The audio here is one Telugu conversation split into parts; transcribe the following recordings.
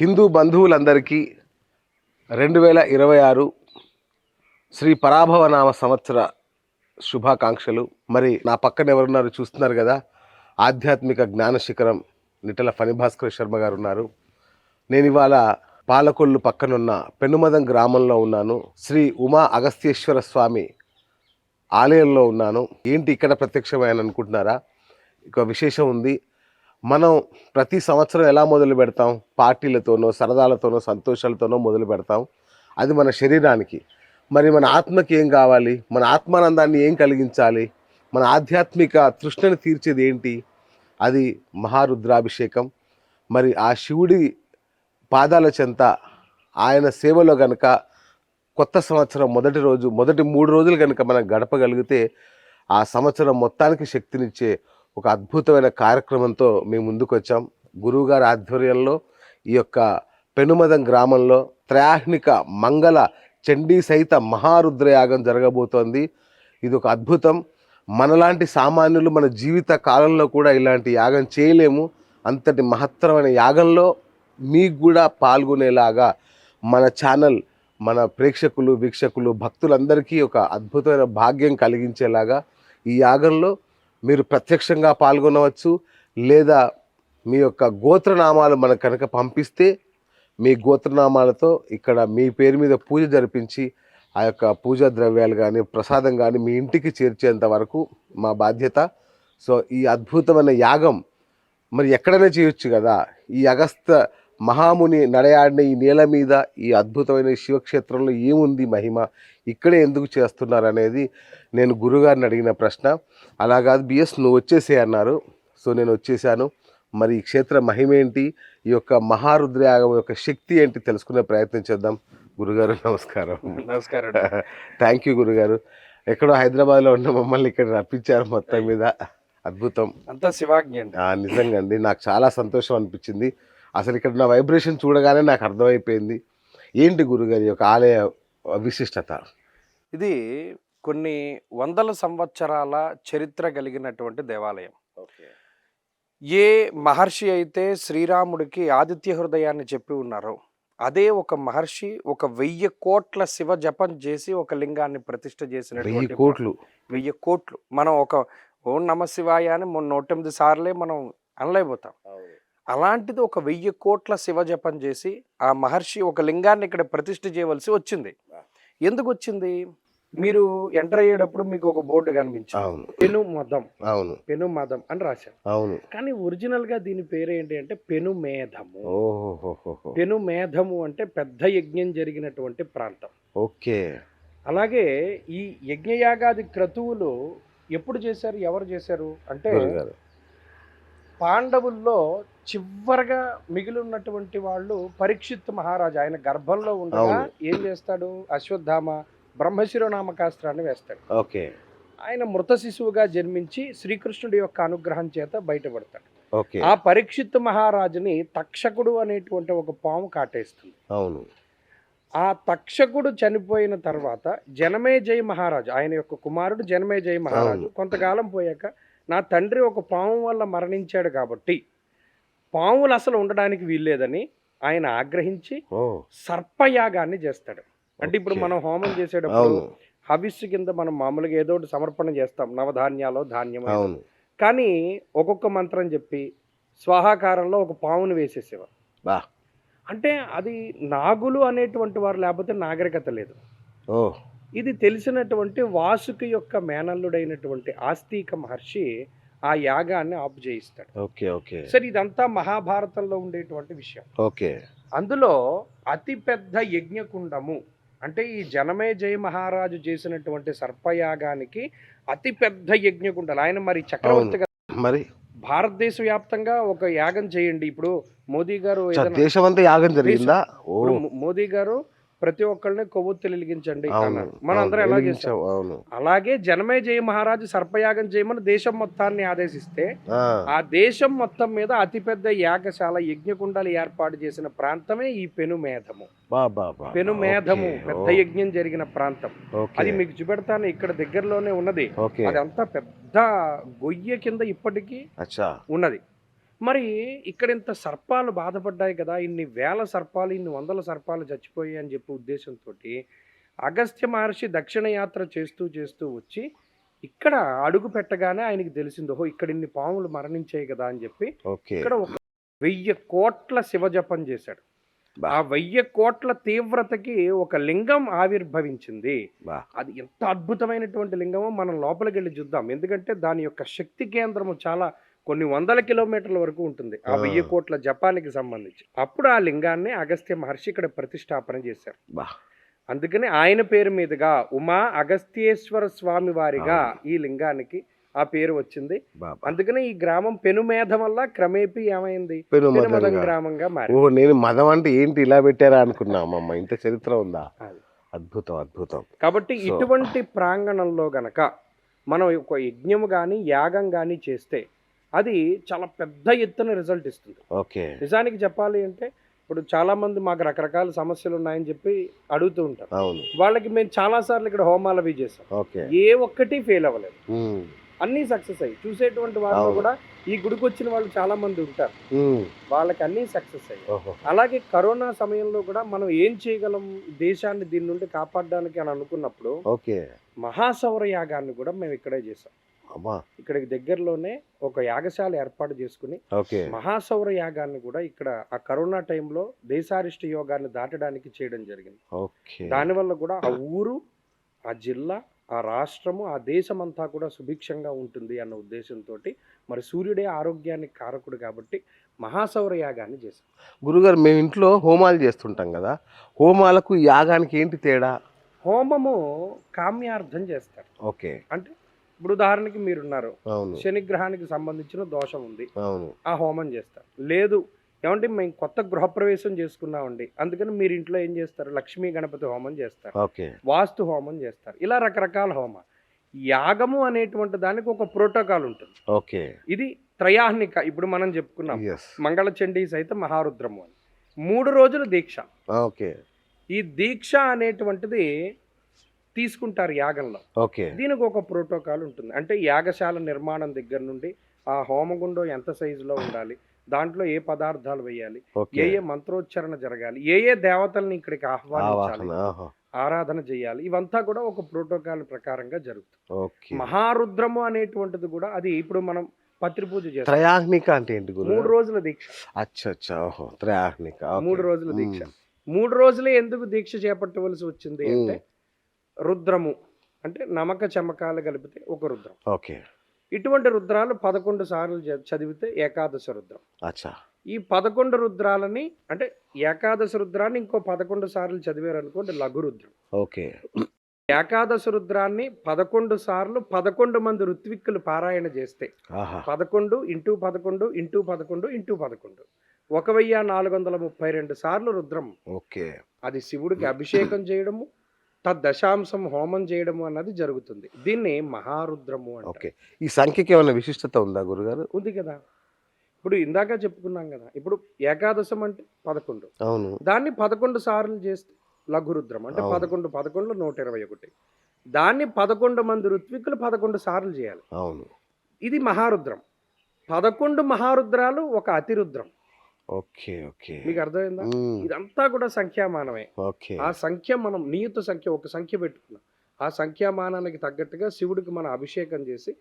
హిందూ బంధువులందరికీ 2026 శ్రీ పరాభవనామ సంవత్సర శుభాకాంక్షలు. మరి నా పక్కన ఎవరున్నారు చూస్తున్నారు కదా, ఆధ్యాత్మిక జ్ఞాన శిఖరం నిటల ఫణిభాస్కర్ శర్మ గారు ఉన్నారు. నేను ఇవాళ పాలకొల్లు పక్కనున్న పెనుమదం గ్రామంలో ఉన్నాను. శ్రీ ఉమా అగస్త్యేశ్వర స్వామి ఆలయంలో ఉన్నాను. ఏంటి ఇక్కడ ప్రత్యక్షమైన అనుకుంటున్నారా? ఇక విశేషం ఉంది. మనం ప్రతి సంవత్సరం ఎలా మొదలు పెడతాం? పార్టీలతోనో, సరదాలతోనో, సంతోషాలతోనో మొదలు పెడతాం. అది మన శరీరానికి. మరి మన ఆత్మకి ఏం కావాలి? మన ఆత్మానందాన్ని ఏం కలిగించాలి? మన ఆధ్యాత్మిక తృష్ణని తీర్చేది ఏంటి? అది మహారుద్రాభిషేకం. మరి ఆ శివుడి పాదాల చెంత ఆయన సేవలో గనక కొత్త సంవత్సరం మొదటి 3 రోజులు కనుక మనం గడపగలిగితే ఆ సంవత్సరం మొత్తానికి శక్తినిచ్చే ఒక అద్భుతమైన కార్యక్రమంతో మేము ముందుకు వచ్చాం. గురువుగారి ఆధ్వర్యంలో ఈ యొక్క పెనుమదం గ్రామంలో త్రయాహ్నిక మంగళ చండీ సహిత మహారుద్రయాగం జరగబోతోంది. ఇది ఒక అద్భుతం. మనలాంటి సామాన్యులు మన జీవిత కాలంలో కూడా ఇలాంటి యాగం చేయలేము. అంతటి మహత్తరమైన యాగంలో మీకు కూడా పాల్గొనేలాగా మన ఛానల్, మన ప్రేక్షకులు, వీక్షకులు, భక్తులందరికీ ఒక అద్భుతమైన భాగ్యం కలిగించేలాగా ఈ యాగంలో మీరు ప్రత్యక్షంగా పాల్గొనవచ్చు. లేదా మీ యొక్క గోత్రనామాలు మనకు కనుక పంపిస్తే మీ గోత్రనామాలతో ఇక్కడ మీ పేరు మీద పూజ జరిపించి ఆ యొక్క పూజా ద్రవ్యాలు కానీ ప్రసాదం కానీ మీ ఇంటికి చేర్చేంత వరకు మా బాధ్యత. సో ఈ అద్భుతమైన యాగం మరి ఎక్కడైనా చేయొచ్చు కదా. ఈ అగస్త్య మహాముని నడయాడిన ఈ నేల మీద ఈ అద్భుతమైన శివక్షేత్రంలో ఏముంది మహిమ, ఇక్కడే ఎందుకు చేస్తున్నారు అనేది నేను గురుగారిని అడిగిన ప్రశ్న. అలా కాదు బిఎస్ నువ్వు వచ్చేసే అన్నారు. సో నేను వచ్చేసాను. మరి ఈ క్షేత్ర మహిమ ఏంటి, ఈ యొక్క మహారుద్రయాగం యొక్క శక్తి ఏంటి తెలుసుకునే ప్రయత్నం చేద్దాం. గురుగారు నమస్కారం. నమస్కారం. థ్యాంక్ యూ గురుగారు. ఎక్కడో హైదరాబాద్లో ఉన్న మమ్మల్ని ఇక్కడ రప్పించారు. మొత్తం మీద అద్భుతం. అంతా శివాజ్ఞ అండి. నిజంగా అండి, నాకు చాలా సంతోషం అనిపించింది. అసలు ఇక్కడ నా వైబ్రేషన్ చూడగానే నాకు అర్థమైపోయింది. ఏంటి గురుగారి యొక్క ఆలయ విశిష్టత? ఇది కొన్ని వందల సంవత్సరాల చరిత్ర కలిగినటువంటి దేవాలయం. ఏ మహర్షి అయితే శ్రీరాముడికి ఆదిత్య హృదయాన్ని చెప్పి ఉన్నారో అదే ఒక మహర్షి 1000 కోట్ల శివ జపం చేసి ఒక లింగాన్ని ప్రతిష్ఠ చేసినటువంటి 1000 కోట్లు. మనం ఒక ఓం నమ శివాయ అని 108 సార్లే మనం అనలేకపోతాం. అలాంటిది 1000 కోట్ల శివ జపం చేసి ఆ మహర్షి ఒక లింగాన్ని ఇక్కడ ప్రతిష్ఠ చేయవలసి వచ్చింది. ఎందుకు వచ్చింది? మీరు ఎంటర్ అయ్యేటప్పుడు మీకు ఒక బోర్డు కనిపించింది, పెనుమదం అని రాశారు. అవును. కానీ ఒరిజినల్ గా దీని పేరు ఏంటి అంటే పెనుమేధము. పెనుమేధము అంటే పెద్ద యజ్ఞం జరిగినటువంటి ప్రాంతం. ఓకే. అలాగే ఈ యజ్ఞయాగాది క్రతువులు ఎప్పుడు చేశారు, ఎవరు చేశారు అంటే పాండవుల్లో చివరిగా మిగిలి ఉన్నటువంటి వాళ్ళు పరీక్షిత్ మహారాజు. ఆయన గర్భంలో ఉండగా ఏం చేస్తాడు? అశ్వత్థామ బ్రహ్మశిరోనామకాస్త్రాన్ని వేస్తాడు. ఓకే. ఆయన మృత శిశువుగా జన్మించి శ్రీకృష్ణుడి యొక్క అనుగ్రహం చేత బయటపడతాడు. ఓకే. ఆ పరీక్షిత్ మహారాజుని తక్షకుడు అనేటువంటి ఒక పాము కాటేస్తుంది. అవును. ఆ తక్షకుడు చనిపోయిన తర్వాత జనమేజయ మహారాజు, ఆయన యొక్క కుమారుడు జనమేజయ మహారాజు కొంతకాలం పోయాక నా తండ్రి ఒక పాము వల్ల మరణించాడు కాబట్టి పాములు అసలు ఉండడానికి వీల్లేదని ఆయన ఆగ్రహించి సర్పయాగాన్ని చేస్తాడు. అంటే ఇప్పుడు మనం హోమం చేసేటప్పుడు హవిస్సు కింద మనం మామూలుగా ఏదో ఒకటి సమర్పణ చేస్తాం, నవధాన్యాలు, ధాన్యం. కానీ ఒక్కొక్క మంత్రం చెప్పి స్వాహాకారంలో ఒక పామును వేసేసేవారు. అంటే అది నాగులు అనేటువంటి వారు, లేకపోతే నాగరికత లేదు. ఇది తెలిసినటువంటి వాసుకి యొక్క మేనల్లుడైనటువంటి ఆస్తిక మహర్షి ఆ యాగాన్ని ఆపు చేయిస్తాడు. ఓకే. ఓకే. సరే, ఇదంతా మహాభారతంలో ఉండేటువంటి విషయం. ఓకే. అందులో అతిపెద్ద యజ్ఞకుండము అంటే ఈ జనమేజయ మహారాజు చేసినటువంటి సర్పయాగానికి అతిపెద్ద యజ్ఞకుండలు. ఆయన మరి చక్రవర్తి కదా, మరి భారతదేశ వ్యాప్తంగా ఒక యాగం చేయండి. ఇప్పుడు మోదీ గారు దేశమంతా యాగం జరిగిందా? మోదీ గారు ప్రతి ఒక్కరిని కొవ్వొత్తులు వెలిగించండి అన్నారు. మనం అందరం ఎలా చేసాం. అలాగే జనమేజయ మహారాజు సర్పయాగం చేయమని దేశం మొత్తాన్ని ఆదేశిస్తే ఆ దేశం మొత్తం మీద అతిపెద్ద యాగశాల యజ్ఞకుండాలు ఏర్పాటు చేసిన ప్రాంతమే ఈ పెనుమేధము. పెనుమేధము పెద్ద యజ్ఞం జరిగిన ప్రాంతం. అది మీకు చూపెడతాను, ఇక్కడ దగ్గరలోనే ఉన్నది. అదంతా పెద్ద గొయ్య కింద ఇప్పటికీ ఉన్నది. మరి ఇక్కడ ఇంత సర్పాలు బాధపడ్డాయి కదా, ఇన్ని వేల సర్పాలు, ఇన్ని వందల సర్పాలు చచ్చిపోయాయి అని చెప్పి ఉద్దేశంతో అగస్త్య మహర్షి దక్షిణ యాత్ర చేస్తూ చేస్తూ వచ్చి ఇక్కడ అడుగు పెట్టగానే ఆయనకి తెలిసింది, ఓహో ఇక్కడ ఇన్ని పాములు మరణించాయి కదా అని చెప్పి ఓకే. ఇక్కడ ఒక 1000 కోట్ల శివజపం చేశాడు. బా. ఆ 1000 కోట్ల తీవ్రతకి ఒక లింగం ఆవిర్భవించింది. బా. అది ఎంత అద్భుతమైనటువంటి లింగమో మనం లోపలికి వెళ్ళి చూద్దాం. ఎందుకంటే దాని యొక్క శక్తి కేంద్రము చాలా కొన్ని వందల కిలోమీటర్ల వరకు ఉంటుంది ఆ 1000 కోట్ల జపానికి సంబంధించి. అప్పుడు ఆ లింగాన్ని అగస్త్య మహర్షి ఇక్కడ ప్రతిష్టాపన చేశారు. బా. అందుకని ఆయన పేరు మీదుగా ఉమా అగస్త్యేశ్వర స్వామి వారిగా ఈ లింగానికి ఆ పేరు వచ్చింది. బా. అందుకని ఈ గ్రామం పెనుమేధం వల్ల క్రమేపీ ఏమైంది, పెనుమదం పెనుమదం గా. గ్రామంగా ఓ మారింది. నేను మదం అంటే ఏంటి ఇలా పెట్టారా అనుకున్నా అమ్మమ్మ, ఇంత చరిత్ర ఉందా? అది. అద్భుతం అద్భుతం. కాబట్టి So- ఇటువంటి ప్రాంగణంలో గనక మనం ఒక యజ్ఞము కానీ యాగం కానీ చేస్తే అది చాలా పెద్ద ఎత్తున రిజల్ట్ ఇస్తుంది. ఓకే. నిజానికి చెప్పాలి అంటే ఇప్పుడు చాలా మంది మాకు రకరకాల సమస్యలు ఉన్నాయని చెప్పి అడుగుతూ ఉంటారు. అవును. వాళ్ళకి మేము చాలా సార్లు ఇక్కడ హోమాలు అవి చేసాం, ఓకే. ఏ ఒక్కటి ఫెయిల్ అవ్వలేదు, ఉమ్. అన్నీ సక్సెస్ అయ్యి. చూసేటువంటి వాళ్ళు అవును. కూడా ఈ గుడికి వచ్చిన వాళ్ళు చాలా మంది ఉంటారు, ఉమ్. వాళ్ళకి అన్నీ సక్సెస్ అయ్యాయి. ఓహో. అలాగే కరోనా సమయంలో కూడా మనం ఏం చేయగలం దేశాన్ని దీని నుండి కాపాడడానికి అని అనుకున్నప్పుడు ఓకే. మహాసౌర యాగాన్ని కూడా మేము ఇక్కడే చేసాం. అమ్మా. ఇక్కడికి దగ్గరలోనే ఒక యాగశాల ఏర్పాటు చేసుకుని ఓకే. మహాసౌర యాగాన్ని కూడా ఇక్కడ ఆ కరోనా టైంలో దేశారిష్ట యోగాన్ని దాటడానికి చేయడం జరిగింది. ఓకే. దానివల్ల కూడా ఆ ఊరు, ఆ జిల్లా, ఆ రాష్ట్రము, ఆ దేశమంతా కూడా సుభిక్షంగా ఉంటుంది అన్న ఉద్దేశంతో మరి సూర్యుడే ఆరోగ్యానికి కారకుడు కాబట్టి మహాసౌర యాగాన్ని చేశాం. గురుగారు మేము ఇంట్లో హోమాలు చేస్తుంటాం కదా, హోమాలకు యాగానికి ఏంటి తేడా? హోమము కామ్యార్థం చేస్తారు. ఓకే. అంటే ఇప్పుడు ఉదాహరణకి మీరున్నారు, అవును. శనిగ్రహానికి సంబంధించిన దోషం ఉంది, అవును. ఆ హోమం చేస్తారు. లేదు ఏమంటే మేము కొత్త గృహప్రవేశం చేసుకున్నామండి, అందుకని మీరు ఇంట్లో ఏం చేస్తారు, లక్ష్మీ గణపతి హోమం చేస్తారు, ఓకే. వాస్తు హోమం చేస్తారు, ఇలా రకరకాల హోమాలు. యాగము అనేటువంటి దానికి ఒక ప్రోటోకాల్ ఉంటుంది. ఓకే. ఇది త్రయాహ్నిక. ఇప్పుడు మనం చెప్పుకున్నాం ఎస్. మంగళచండీ సహిత మహారుద్రము అని 3 రోజులు దీక్ష. ఓకే. ఈ దీక్ష అనేటువంటిది తీసుకుంటారు యాగంలో. ఓకే. దీనికి ఒక ప్రోటోకాల్ ఉంటుంది. అంటే యాగశాల నిర్మాణం దగ్గర నుండి ఆ హోమగుండం ఎంత సైజులో ఉండాలి, దాంట్లో ఏ పదార్థాలు వేయాలి, ఓకే. ఏ మంత్రోచ్చారణ జరగాలి, ఏ దేవతల్ని ఇక్కడికి ఆహ్వానించాలి, ఆవాహన. ఆహా. ఆరాధన చేయాలి, ఇవంతా కూడా ఒక ప్రోటోకాల్ ప్రకారంగా జరుగుతుంది. ఓకే. మహారుద్రము అనేటువంటిది కూడా అది ఇప్పుడు మనం పత్రి పూజ చేస్తాం. త్రయాహ్నిక అంటే ఏంటి గురు? 3 రోజుల దీక్ష. అచ్చా అచ్చా. ఓహో. త్రయాహ్నిక. ఓకే. 3 రోజుల దీక్ష. ఉమ్. 3 రోజులే ఎందుకు దీక్ష చేపట్టవలసి వచ్చింది అంటే రుద్రము అంటే నమక చమకాలు కలిపితే ఒక రుద్రం. ఓకే. ఇటువంటి రుద్రాలు 11 సార్లు చదివితే ఏకాదశ రుద్రం. అచ్చా. ఈ 11 రుద్రాలని అంటే ఏకాదశ రుద్రాన్ని ఇంకో 11 సార్లు చదివారు అనుకోండి లఘు రుద్రం. ఓకే. ఏకాదశ రుద్రాన్ని 11 సార్లు 11 మంది ఋత్విక్కులు పారాయణ చేస్తే ఆహా. 11 ఇంటూ 11 ఇంటూ 11 ఇంటూ 11 1432 సార్లు రుద్రం. ఓకే. అది శివుడికి అభిషేకం చేయడము, తద్దశాంశం హోమం చేయడము అన్నది జరుగుతుంది. దీన్ని మహారుద్రము అంటే. ఓకే. ఈ సంఖ్యకి ఏమైనా విశిష్టత ఉందా గురుగారు? ఉంది కదా. ఇప్పుడు ఇందాక చెప్పుకున్నాం కదా, ఇప్పుడు ఏకాదశం అంటే 11, అవును. దాన్ని 11 సార్లు చేస్తే లఘురుద్రం అంటే అవును. 11 11 121. దాన్ని 11 మంది ఋత్వికులు 11 సార్లు చేయాలి. అవును. ఇది మహారుద్రం. 11 మహారుద్రాలు ఒక అతిరుద్రం. ఓకే. ఓకే. మీకు అర్థమైందా? ఉమ్. ఇదంతా కూడా సంఖ్యామానమే. ఓకే. ఆ సంఖ్య మనం నియత సంఖ్య ఒక సంఖ్య పెట్టుకున్నాం. ఆ సంఖ్యామానానికి తగ్గట్టుగా శివుడికి మనం అభిషేకం చేసి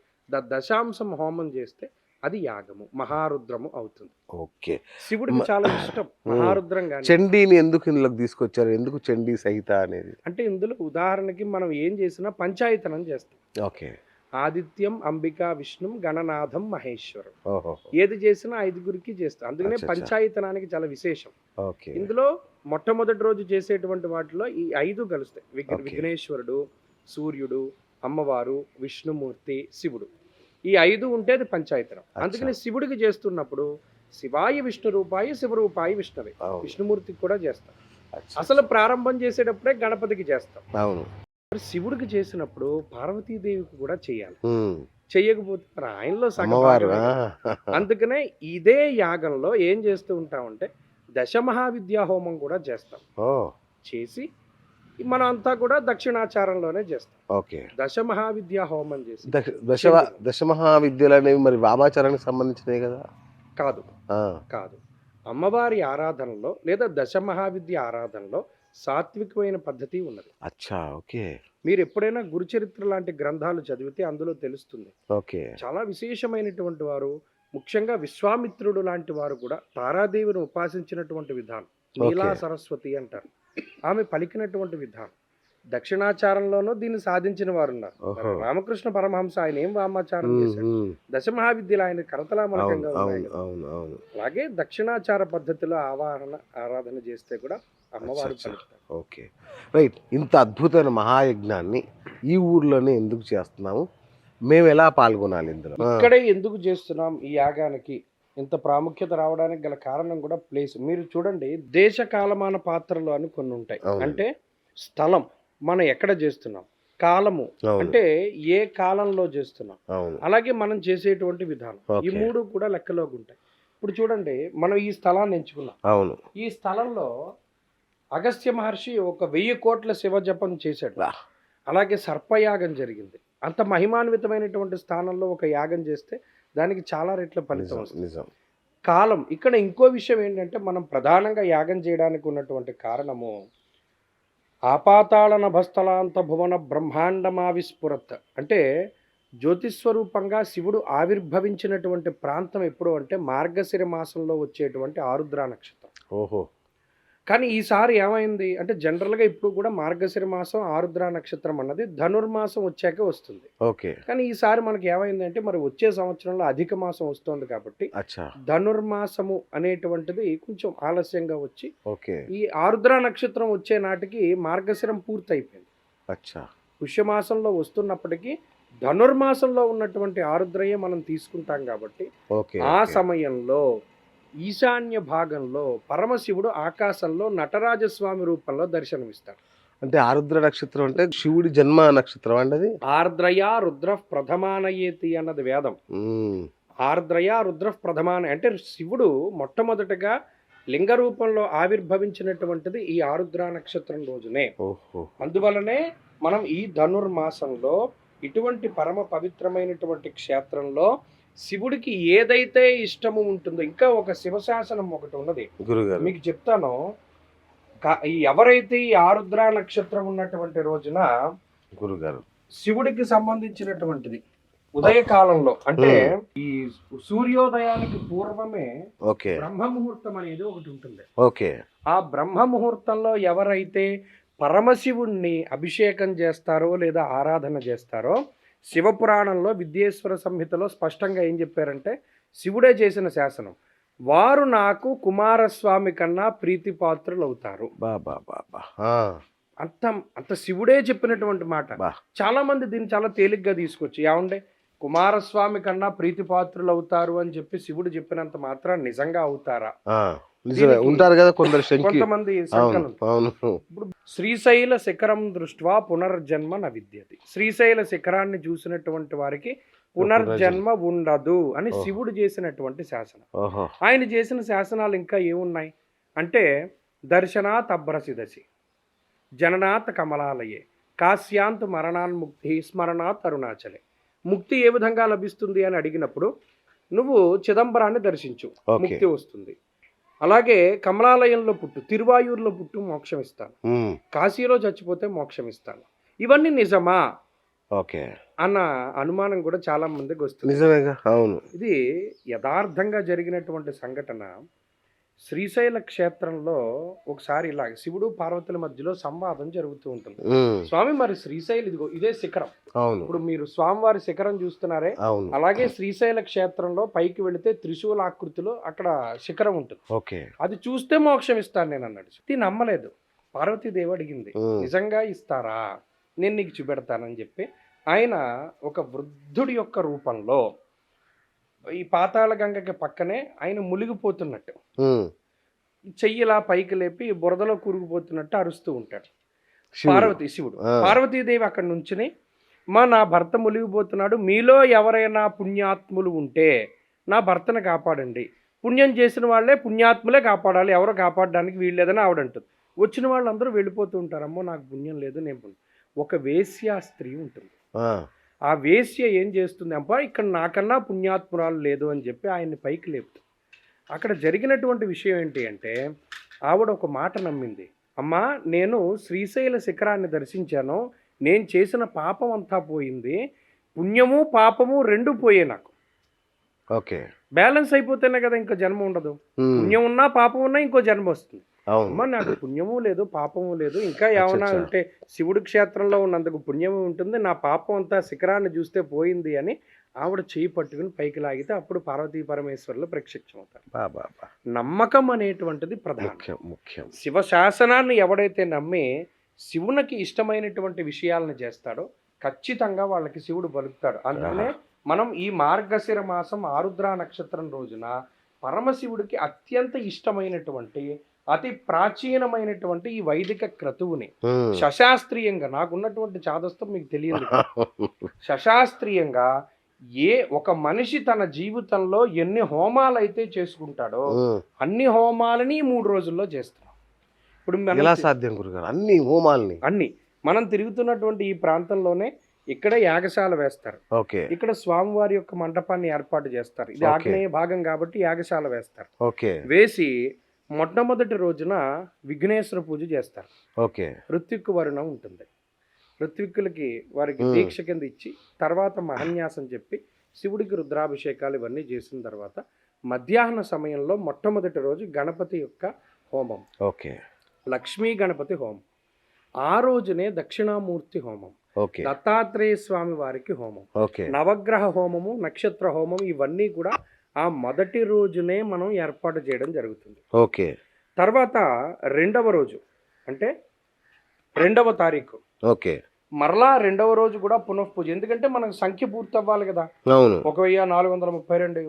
దశాంశం హోమం చేస్తే అది యాగము మహారుద్రము అవుతుంది. ఓకే. శివుడికి చాలా ఇష్టం మహారుద్రం. కానీ చండీని ఎందుకు ఇందులోకి తీసుకొచ్చారు? ఎందుకు చండీ సహిత అనేది? అంటే ఇందులో ఉదాహరణకి మనం ఏం చేసినా పంచాయతనం చేస్తాం. ఓకే. ఆదిత్యం అంబికా విష్ణుం గణనాథం మహేశ్వరం. ఓహో. ఏది చేసినా 5గురికి చేస్తాం. అందుకనే అచ్చచ్చ. పంచాయతనానికి చాలా విశేషం. ఓకే. ఇందులో మొట్టమొదటి రోజు చేసేటువంటి వాటిలో ఈ 5 కలుస్తాయి. ఓకే. విఘ్నేశ్వరుడు, సూర్యుడు, అమ్మవారు, విష్ణుమూర్తి, శివుడు. ఈ 5 ఉంటే అది పంచాయతనం. అందుకని శివుడికి చేస్తున్నప్పుడు శివాయ విష్ణు రూపాయి శివరూపాయి విష్ణువే. అవును. విష్ణుమూర్తికి కూడా చేస్తాం. అచ్చా. అసలు ప్రారంభం చేసేటప్పుడే గణపతికి చేస్తాం. అవును. మరి శివుడికి చేసినప్పుడు పార్వతీదేవికి కూడా చేయాలి. ఉమ్. చెయ్యకపోతే మరి ఆయనలో సగం అమ్మవారు. భాగమే. అందుకనే ఇదే యాగంలో ఏం చేస్తూ ఉంటామంటే దశమహావిద్యా హోమం కూడా చేస్తాం. ఓ. చేసి మనం అంతా కూడా దక్షిణాచారంలోనే చేస్తాం. ఓకే. దశమహావిద్యా హోమం చేసి దశమహావిద్యలు అనేవి మరి వామాచారానికి సంబంధించినవి కదా? కాదు ఆ, కాదు. అమ్మవారి ఆరాధనలో లేదా దశ మహావిద్య ఆరాధనలో సాత్వికమైన పద్ధతి ఉన్నది. అచ్చా, ఓకే మీరు ఎప్పుడైనా గురుచరిత్ర లాంటి గ్రంథాలు చదివితే అందులో తెలుస్తుంది. ఓకే. చాలా విశేషమైనటువంటి వారు, ముఖ్యంగా విశ్వామిత్రుడు లాంటి వారు కూడా తారాదేవిని ఉపాసించినటువంటి విధానం నీలా ఓకే. సరస్వతి అంటారు. ఆమె పలికినటువంటి విధానం దక్షిణాచారంలోనూ దీన్ని సాధించిన వారు ఉన్నారు. ఓహో. రామకృష్ణ పరమహంస ఆయన ఏం వామాచారం ఉమ్, చేశాడు? ఉమ్. దశ మహావిద్యలు ఆయన అవును కరతలామలకంగా ఉన్నాయి అవును కదా. అవును అవును. అలాగే దక్షిణాచార పద్ధతిలో ఆరాధన చేస్తే కూడా అమ్మవారు అచ్చా, పలుకుతారు. Okay right. ఇంత అద్భుతమైన మహాయజ్ఞాన్ని ఈ ఊర్లోనే ఎందుకు చేస్తున్నాము, మేము ఎలా పాల్గొనాలి ఇందులో? ఇక్కడే ఎందుకు చేస్తున్నాం ఈ యాగానికి ఇంత ప్రాముఖ్యత రావడానికి గల కారణం కూడా ప్లేస్. మీరు చూడండి, దేశ కాలమాన పాత్రలు అని కొన్ని ఉంటాయి. అవును. అంటే స్థలం, మనం ఎక్కడ చేస్తున్నాం, కాలము అవును. అంటే ఏ కాలంలో చేస్తున్నాం, అవును. అలాగే మనం చేసేటువంటి విధానం, ఈ ఓకే. మూడు కూడా లెక్కలోకి ఉంటాయి. ఇప్పుడు చూడండి, మనం ఈ స్థలాన్ని ఎంచుకున్నాం. అవును. ఈ స్థలంలో అగస్త్య మహర్షి ఒక 1000 కోట్ల శివ జపం చేశాడు. వా. అలాగే సర్పయాగం జరిగింది. అంత మహిమాన్వితమైనటువంటి స్థానంలో ఒక యాగం చేస్తే దానికి చాలా రెట్ల ఫలితం నిజం వస్తుంది. నిజం. కాలం ఇక్కడ ఇంకో విషయం ఏంటంటే, మనం ప్రధానంగా యాగం చేయడానికి ఉన్నటువంటి కారణము ఆపాతాళ నభస్థలాంత భువన బ్రహ్మాండమావిస్ఫురత్ అంటే జ్యోతిస్వరూపంగా శివుడు ఆవిర్భవించినటువంటి ప్రాంతం ఎప్పుడు అంటే మార్గశిర మాసంలో వచ్చేటువంటి ఆరుద్ర నక్షత్రం. ఓహో. కానీ ఈసారి ఏమైంది అంటే, జనరల్గా ఇప్పుడు కూడా మార్గశిర మాసం ఆరుద్ర నక్షత్రం అన్నది ధనుర్మాసం వచ్చాకే వస్తుంది. ఓకే. కానీ ఈసారి మనకి ఏమైందంటే, మరి వచ్చే సంవత్సరంలో అధిక మాసం వస్తుంది కాబట్టి అచ్చా, ధనుర్మాసము అనేటువంటిది కొంచెం ఆలస్యంగా వచ్చి ఓకే. ఈ ఆరుద్ర నక్షత్రం వచ్చే నాటికి మార్గశిరం పూర్తయిపోయింది. అచ్చా, పుష్యమాసంలో వస్తున్నప్పటికీ ధనుర్మాసంలో ఉన్నటువంటి ఆరుద్రయే మనం తీసుకుంటాం కాబట్టి ఓకే. ఆ ఓకే. సమయంలో ఈశాన్య భాగంలో పరమశివుడు ఆకాశంలో నటరాజస్వామి రూపంలో దర్శనమిస్తాడు. అంటే ఆరుద్ర నక్షత్రం అంటే శివుడి జన్మ నక్షత్రం అండి అది. ఆర్ద్రయ రుద్ర ప్రథమానయేతి అన్నది వేదం. ఉమ్, ఆర్ద్రయ రుద్ర ప్రథమాన అంటే శివుడు మొట్టమొదటగా లింగ రూపంలో ఆవిర్భవించినటువంటిది ఈ ఆరుద్ర నక్షత్రం రోజునే. ఓహో. అందువలనే మనం ఈ ధనుర్మాసంలో ఇటువంటి పరమ పవిత్రమైనటువంటి క్షేత్రంలో శివుడికి ఏదైతే ఇష్టము ఉంటుందో, ఇంకా ఒక శివశాసనం ఒకటి ఉన్నది గురుగారు. మీకు చెప్తాను. ఈ ఎవరైతే ఈ ఆరుద్ర నక్షత్రం ఉన్నటువంటి రోజున గురుగారు శివుడికి సంబంధించినటువంటిది ఉదయకాలంలో అంటే ఈ సూర్యోదయానికి పూర్వమే ఓకే. బ్రహ్మ ముహూర్తం అనేది ఒకటి ఉంటుంది. ఓకే. ఆ బ్రహ్మ ముహూర్తంలో ఎవరైతే పరమశివుణ్ణి అభిషేకం చేస్తారో లేదా ఆరాధన చేస్తారో, శివపురాణంలో విద్యేశ్వర సంహితలో స్పష్టంగా ఏం చెప్పారంటే, శివుడే చేసిన శాసనం, వారు నాకు కుమారస్వామి కన్నా ప్రీతిపాత్రులు అవుతారు. బా బా బా బా. అంత అంత శివుడే చెప్పినటువంటి మాట. బా. చాలా మంది దీన్ని చాలా తేలిగ్గా తీసుకొచ్చి, ఏమండే కుమారస్వామి కన్నా ప్రీతిపాత్రులు అవుతారు అని చెప్పి శివుడు చెప్పినంత మాత్రం నిజంగా అవుతారా? నిజమే, ఉంటారు కదా కొందరు శంకి. కొంతమంది అవును అవును. ఇప్పుడు శ్రీశైల శిఖరం దృష్ట్వా పునర్జన్మ న విద్యతి, శ్రీశైల శిఖరాన్ని చూసినటువంటి వారికి పునర్జన్మ ఉండదు అని శివుడు చేసినటువంటి శాసనం. ఓహో. ఆయన చేసిన శాసనాలు ఇంకా ఏమున్నాయి అంటే, దర్శనాత్ అభ్రసిదసి, జననాత్ కమలాలయే, కాశ్యాంత్ మరణాన్ముక్తి, స్మరణాత్ అరుణాచలే. ముక్తి ఏ విధంగా లభిస్తుంది అని అడిగినప్పుడు నువ్వు చిదంబరాన్ని దర్శించు, ఓకే. ముక్తి వస్తుంది. అలాగే కమలాలయంలో పుట్టు, తిరువాయూరులో పుట్టు, మోక్షం ఇస్తాను, ఉమ్, కాశీలో చచ్చిపోతే మోక్షం ఇస్తాను. ఇవన్నీ నిజమా ఓకే. అన్న అనుమానం కూడా చాలా మందికి వస్తుంది. నిజమేగా. అవును. ఇది యథార్థంగా జరిగినటువంటి సంఘటన. శ్రీశైల క్షేత్రంలో ఒకసారి ఇలా శివుడు పార్వతుల మధ్యలో సంవాదం జరుగుతూ ఉంటుంది. ఉమ్, స్వామి, మరి శ్రీశైల ఇదిగో ఇదే శిఖరం. అవును ఇప్పుడు మీరు స్వామివారి శిఖరం చూస్తున్నారే, అవును. అలాగే శ్రీశైల క్షేత్రంలో పైకి వెళితే త్రిశూల ఆకృతిలో అక్కడ శిఖరం ఉంటుంది. ఓకే. అది చూస్తే మోక్షం ఇస్తాను నేను అన్నాడు. ఇది నమ్మలేదు. పార్వతీదేవి అడిగింది, నిజంగా ఇస్తారా, నేను నీకు చూపెడతానని చెప్పి ఆయన ఒక వృద్ధుడి యొక్క రూపంలో ఈ పాతాళ గంగకి పక్కనే ఆయన మునిగిపోతున్నట్టు ఉమ్, చెయ్యిలా పైకి లేపి బురదలో కూరుకుపోతున్నట్టు అరుస్తూ ఉంటాడు శివుడు. శివుడు. ఆ. పార్వతీదేవి అక్కడ నుంచుని, నా భర్త మునిగిపోతున్నాడు, మీలో ఎవరైనా పుణ్యాత్ములు ఉంటే నా భర్తను కాపాడండి, పుణ్యం చేసిన వాళ్ళే పుణ్యాత్ములే కాపాడాలి, ఎవరో కాపాడడానికి వీల్లేదని ఆవిడంటుంది. వచ్చిన వాళ్ళందరూ వెళ్ళిపోతూ ఉంటారు, అమ్మో నాకు పుణ్యం లేదు, నేను పుణ్యం. ఒక వేశ్యా స్త్రీ ఉంటుంది. ఆ వేశ్య ఏం చేస్తుంది, అబ్బా ఇక్కడ నాకన్నా పుణ్యాత్మురాలు లేదు అని చెప్పి ఆయన్ని పైకి లేపుతుంది. అక్కడ జరిగినటువంటి విషయం ఏంటి అంటే ఆవిడ ఒక మాట నమ్మింది. అమ్మా, నేను శ్రీశైల శిఖరాన్ని దర్శించాను, నేను చేసిన పాపం అంతా పోయింది, పుణ్యము పాపము రెండు పోయే నాకు. ఓకే. బ్యాలెన్స్ అయిపోతేనే కదా ఇంకో జన్మ ఉండదు. పుణ్యం ఉన్నా పాపం ఉన్నా ఇంకో జన్మ వస్తుంది. అమ్మ, నాకు పుణ్యము లేదు పాపము లేదు, ఇంకా ఏమైనా ఉంటే శివుడి క్షేత్రంలో ఉన్నందుకు పుణ్యము ఉంటుంది, నా పాపం అంతా శిఖరాన్ని చూస్తే పోయింది అని ఆవిడ చేయి పట్టుకుని పైకి లాగితే అప్పుడు పార్వతీ పరమేశ్వరులు ప్రత్యక్షమవుతారు. నమ్మకం అనేటువంటిది ముఖ్యం. శివ శాసనాన్ని ఎవడైతే నమ్మి శివునికి ఇష్టమైనటువంటి విషయాలను చేస్తాడో ఖచ్చితంగా వాళ్ళకి శివుడు పలుకుతాడు. అందుకనే మనం ఈ మార్గశిర మాసం ఆరుద్ర నక్షత్రం రోజున పరమశివుడికి అత్యంత ఇష్టమైనటువంటి అతి ప్రాచీనమైనటువంటి ఈ వైదిక క్రతువుని శశాస్త్రీయంగా, నాకున్నటువంటి చాదస్తం మీకు తెలియదు, శశాస్త్రీయంగా ఒక మనిషి తన జీవితంలో ఎన్ని హోమాలు అయితే చేసుకుంటాడో అన్ని హోమాలని 3 రోజుల్లో చేస్తున్నాం. ఇప్పుడు ఎలా సాధ్యం గురుగారు అన్ని హోమాలని? అన్ని మనం తిరుగుతున్నటువంటి ఈ ప్రాంతంలోనే ఇక్కడ యాగశాల వేస్తారు. ఇక్కడ స్వామివారి యొక్క మండపాన్ని ఏర్పాటు చేస్తారు. ఇది ఆగ్నేయ భాగం కాబట్టి యాగశాల వేస్తారు. వేసి మొట్టమొదటి రోజున విఘ్నేశ్వర పూజ చేస్తారు. ఋత్విక్ వరుణం ఉంటుంది. ఋత్విక్కులకి వారికి దీక్ష కింద ఇచ్చి తర్వాత మహన్యాసం చెప్పి శివుడికి రుద్రాభిషేకాలు ఇవన్నీ చేసిన తర్వాత మధ్యాహ్న సమయంలో మొట్టమొదటి రోజు గణపతి యొక్క హోమం, లక్ష్మీ గణపతి హోమం. ఆ రోజునే దక్షిణామూర్తి హోమం, దత్తాత్రేయ స్వామి వారికి హోమం, నవగ్రహ హోమము, నక్షత్ర హోమం, ఇవన్నీ కూడా ఆ మొదటి రోజునే మనం ఏర్పాటు చేయడం జరుగుతుంది. తర్వాత రెండవ రోజు అంటే 2వ తారీఖు మరలా 2వ రోజు కూడా పునఃపూజ. ఎందుకంటే మనకు సంఖ్య పూర్తి అవ్వాలి కదా, 1432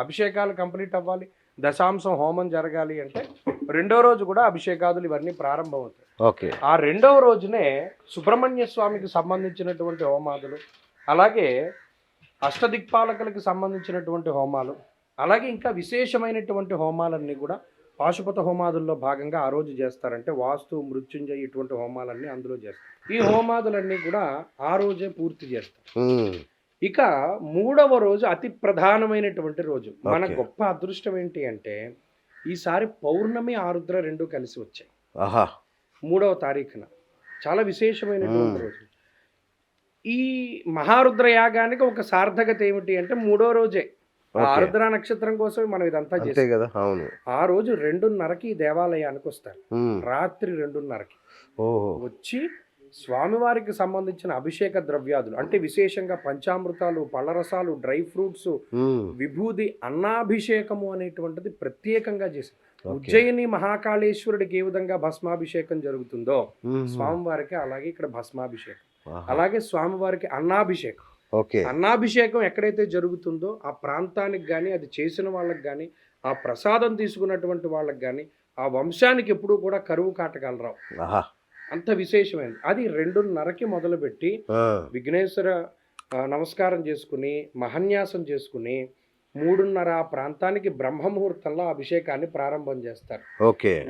అభిషేకాలు కంప్లీట్ అవ్వాలి, దశాంశం హోమం జరగాలి అంటే 2వ రోజు కూడా అభిషేకాదులు ఇవన్నీ ప్రారంభం అవుతాయి. ఆ 2వ రోజునే సుబ్రహ్మణ్య స్వామికి సంబంధించినటువంటి హోమాదులు, అలాగే అష్టదిక్పాలకులకు సంబంధించినటువంటి హోమాలు, అలాగే ఇంకా విశేషమైనటువంటి హోమాలన్నీ కూడా పాశుపత హోమాదుల్లో భాగంగా ఆ రోజు చేస్తారంటే వాస్తు, మృత్యుంజయ ఇటువంటి హోమాలన్నీ అందులో చేస్తారు. ఈ హోమాదులన్నీ కూడా ఆ రోజే పూర్తి చేస్తారు. ఇక 3వ రోజు అతి ప్రధానమైనటువంటి రోజు. మన గొప్ప అదృష్టం ఏంటి అంటే ఈసారి పౌర్ణమి ఆరుద్ర 2 కలిసి వచ్చాయి 3వ తారీఖున. చాలా విశేషమైనటువంటి రోజు. ఈ మహారుద్ర యాగానికి ఒక సార్థకత ఏమిటి అంటే 3వ రోజే ఆరుద్ర నక్షత్రం కోసమే మనం ఇదంతా చేస్తాం కదా. ఆ రోజు 2:30కి దేవాలయానికి వస్తారు. రాత్రి 2:30కి వచ్చి స్వామివారికి సంబంధించిన అభిషేక ద్రవ్యాదులు అంటే విశేషంగా పంచామృతాలు, పళ్ళరసాలు, డ్రై ఫ్రూట్స్, విభూది, అన్నాభిషేకము అనేటువంటిది ప్రత్యేకంగా చేశారు. ఉజ్జయిని మహాకాళేశ్వరుడికి ఏ విధంగా భస్మాభిషేకం జరుగుతుందో స్వామివారికి అలాగే ఇక్కడ భస్మాభిషేకం, అలాగే స్వామివారికి అన్నాభిషేకం. అన్నాభిషేకం ఎక్కడైతే జరుగుతుందో ఆ ప్రాంతానికి కానీ, అది చేసిన వాళ్ళకి కానీ, ఆ ప్రసాదం తీసుకున్నటువంటి వాళ్ళకి కానీ, ఆ వంశానికి ఎప్పుడూ కూడా కరువు కాటకాలు రావు. అంత విశేషమైనది. అది 2:30కి మొదలుపెట్టి విఘ్నేశ్వర నమస్కారం చేసుకుని మహన్యాసం చేసుకుని 3:30 ఆ ప్రాంతానికి బ్రహ్మముహూర్తంలో అభిషేకాన్ని ప్రారంభం చేస్తారు.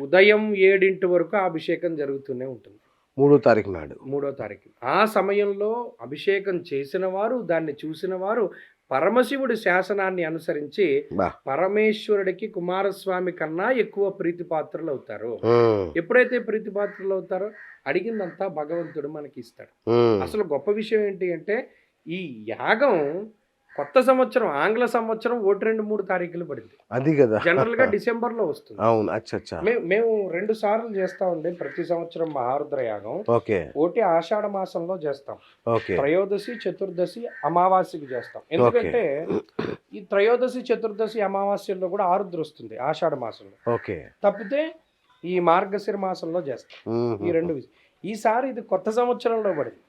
ఉదయం 7 వరకు ఆ అభిషేకం జరుగుతూనే ఉంటుంది. 3వ తారీఖు నాడు, 3వ తారీఖు. ఆ సమయంలో అభిషేకం చేసిన వారు, దాన్ని చూసిన వారు పరమశివుడి శాసనాన్ని అనుసరించి పరమేశ్వరుడికి కుమారస్వామి కన్నా ఎక్కువ ప్రీతిపాత్రులు అవుతారు. ఎప్పుడైతే ప్రీతిపాత్రులు అవుతారో అడిగిందంతా భగవంతుడు మనకి ఇస్తాడు. అసలు గొప్ప విషయం ఏంటి అంటే ఈ యాగం కొత్త సంవత్సరం ఆంగ్ల సంవత్సరం 1-2-3 తారీఖులు పడింది. అది కదా జనరల్ గా డిసెంబర్ లో వస్తుంది. మేము 2 సార్లు చేస్తా ఉండే ప్రతి సంవత్సరం మహారుద్ర యాగం. ఒకటి ఆషాఢ మాసంలో చేస్తాం, త్రయోదశి, చతుర్దశి, అమావాస్యకి చేస్తాం. ఎందుకంటే ఈ త్రయోదశి, చతుర్దశి, అమావాస్యల్లో కూడా ఆరుద్ర వస్తుంది ఆషాఢ మాసంలో. తప్పితే ఈ మార్గశిర మాసంలో చేస్తాం. ఈ 2 ఈసారి ఇది కొత్త సంవత్సరంలో పడింది.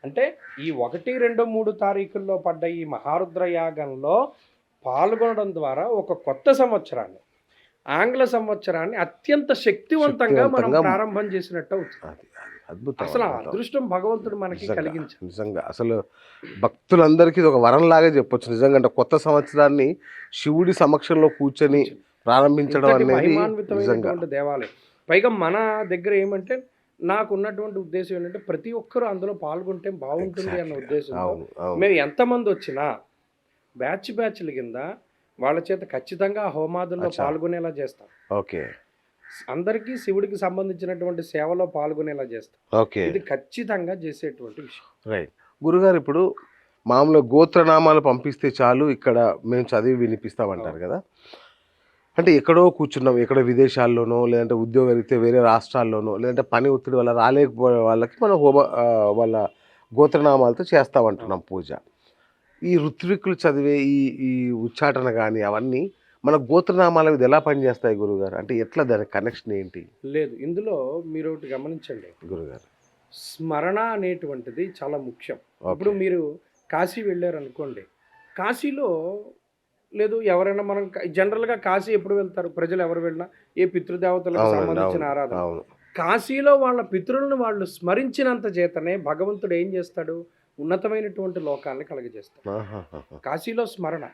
అంటే ఈ 1, 2, 3 తారీఖుల్లో పడ్డ ఈ మహారుద్ర యాగంలో పాల్గొనడం ద్వారా ఒక కొత్త సంవత్సరాన్ని, ఆంగ్ల సంవత్సరాన్ని అత్యంత శక్తివంతంగా మనం ప్రారంభం చేసినట్టు అవుతుంది. అసలు అదృష్టం భగవంతుడు మనకి కలిగించాడు. నిజంగా అసలు భక్తులందరికీ ఒక వరంలాగా చెప్పొచ్చు. నిజంగా అంటే కొత్త సంవత్సరాన్ని శివుడి సమక్షంలో కూర్చొని ప్రారంభించడం అనేది మహిమాన్వితమైనటువంటి దేవాలయం. పైగా మన దగ్గర ఏమంటే నాకు ఉన్నటువంటి ఉద్దేశం ఏంటంటే ప్రతి ఒక్కరూ అందులో పాల్గొంటే బాగుంటుంది అన్న ఉద్దేశంతో మేము ఎంతమంది వచ్చినా బ్యాచ్ల కింద వాళ్ళ చేత ఖచ్చితంగా ఆ హోమాదుల్లో అచ్చా. పాల్గొనేలా చేస్తాం. ఓకే. అందరికీ శివుడికి సంబంధించినటువంటి సేవలో పాల్గొనేలా చేస్తాం. ఓకే. ఇది ఖచ్చితంగా చేసేటువంటి విషయం. రైట్. గురుగారు ఇప్పుడు మామూలుగా గోత్రనామాలు పంపిస్తే చాలు ఇక్కడ మేము చదివి వినిపిస్తామంటారు కదా! అంటే ఎక్కడో కూర్చున్నాం, ఎక్కడో విదేశాల్లోనో, లేదంటే ఉద్యోగరీత్యా వేరే రాష్ట్రాల్లోనో, లేదంటే పని ఒత్తిడి వల్ల రాలేకపోయే వాళ్ళకి మనం వాళ్ళ గోత్రనామాలతో చేస్తామంటున్నాం పూజ. ఈ ఋత్విక్కులు చదివే ఈ ఈ ఉచ్చాటన గాని అవన్నీ మన గోత్రనామాల మీద ఎలా పనిచేస్తాయి గురుగారు? అంటే ఎట్లా దాని కనెక్షన్ ఏంటి లేదు, ఇందులో మీరు ఒకటి గమనించండి. గురుగారు? స్మరణ అనేటువంటిది చాలా ముఖ్యం. ఓకే. ఇప్పుడు మీరు కాశీ వెళ్ళారనుకోండి, కాశీలో లేదు ఎవరైనా మనం జనరల్గా కాశీ ఎప్పుడు వెళ్తారు ప్రజలు, ఎవరు వెళ్ళినా ఏ పితృదేవతలకు అవునండి. సంబంధించిన అవును. ఆరాధన. అవును. కాశీలో వాళ్ళ పితరులను వాళ్ళు స్మరించినంత చేతనే భగవంతుడు ఏం చేస్తాడు, ఉన్నతమైనటువంటి లోకాన్ని కలగజేస్తాడు. ఆహాహాహా. కాశీలో స్మరణ,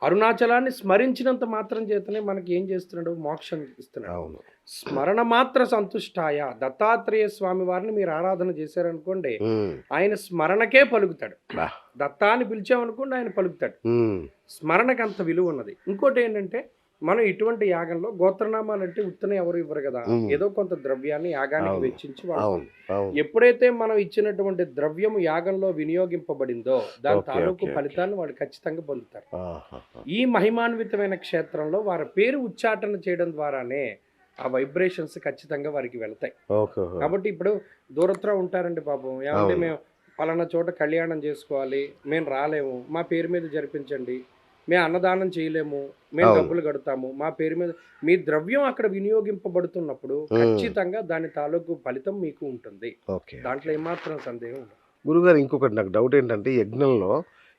అరుణాచలాన్ని స్మరించినంత మాత్రం చేతనే మనకి ఏం చేస్తున్నాడు, మోక్షం ఇస్తున్నాడు. అవును. స్మరణ మాత్ర సంతుష్టాయ, దత్తాత్రేయ స్వామి వారిని మీరు ఆరాధన చేశారనుకోండి, ఉమ్. ఆయన స్మరణకే పలుకుతాడు. బా. దత్తాన్ని పిలిచామనుకోండి ఆయన పలుకుతాడు. ఉమ్. స్మరణకు అంత విలువ ఉన్నది. ఇంకోటి ఏంటంటే, మనం ఇటువంటి యాగంలో గోత్రనామాలు అంటే ఉత్తనే ఎవరు ఇవ్వరు కదా, ఏదో కొంత ద్రవ్యాన్ని యాగానికి అవును. వెచ్చించి వాడతారు. అవును. అవును. ఎప్పుడైతే మనం ఇచ్చినటువంటి ద్రవ్యము యాగంలో వినియోగింపబడిందో దాని ఓకే, తాలూకు ఓకే, ఫలితాన్ని వాళ్ళు ఖచ్చితంగా పొందుతారు. ఆహాహా. ఈ మహిమాన్వితమైన క్షేత్రంలో వారి పేరు ఉచ్చాటన చేయడం ద్వారానే ఆ వైబ్రేషన్స్ ఖచ్చితంగా వారికి వెళ్తాయి. ఓకే. ఓకే. కాబట్టి ఇప్పుడు దూరత్ర ఉంటారండి పాపం, ఏమంటే అవును. మేము పలానా చోట కళ్యాణం చేసుకోవాలి, మేము రాలేము, మా పేరు మీద జరిపించండి, మేము అన్నదానం చేయలేము, మేము అవును. డబ్బులు కడతాము, మా పేరు మీద మీ ద్రవ్యం అక్కడ వినియోగింపబడుతున్నప్పుడు ఖచ్చితంగా దాని తాలూకు ఫలితం మీకు ఉంటుంది. ఓకే. దాంట్లో ఏమాత్రం సందేహం ఉండదు. గురుగారు ఇంకొకటి నాకు డౌట్ ఏంటంటే యజ్ఞంలో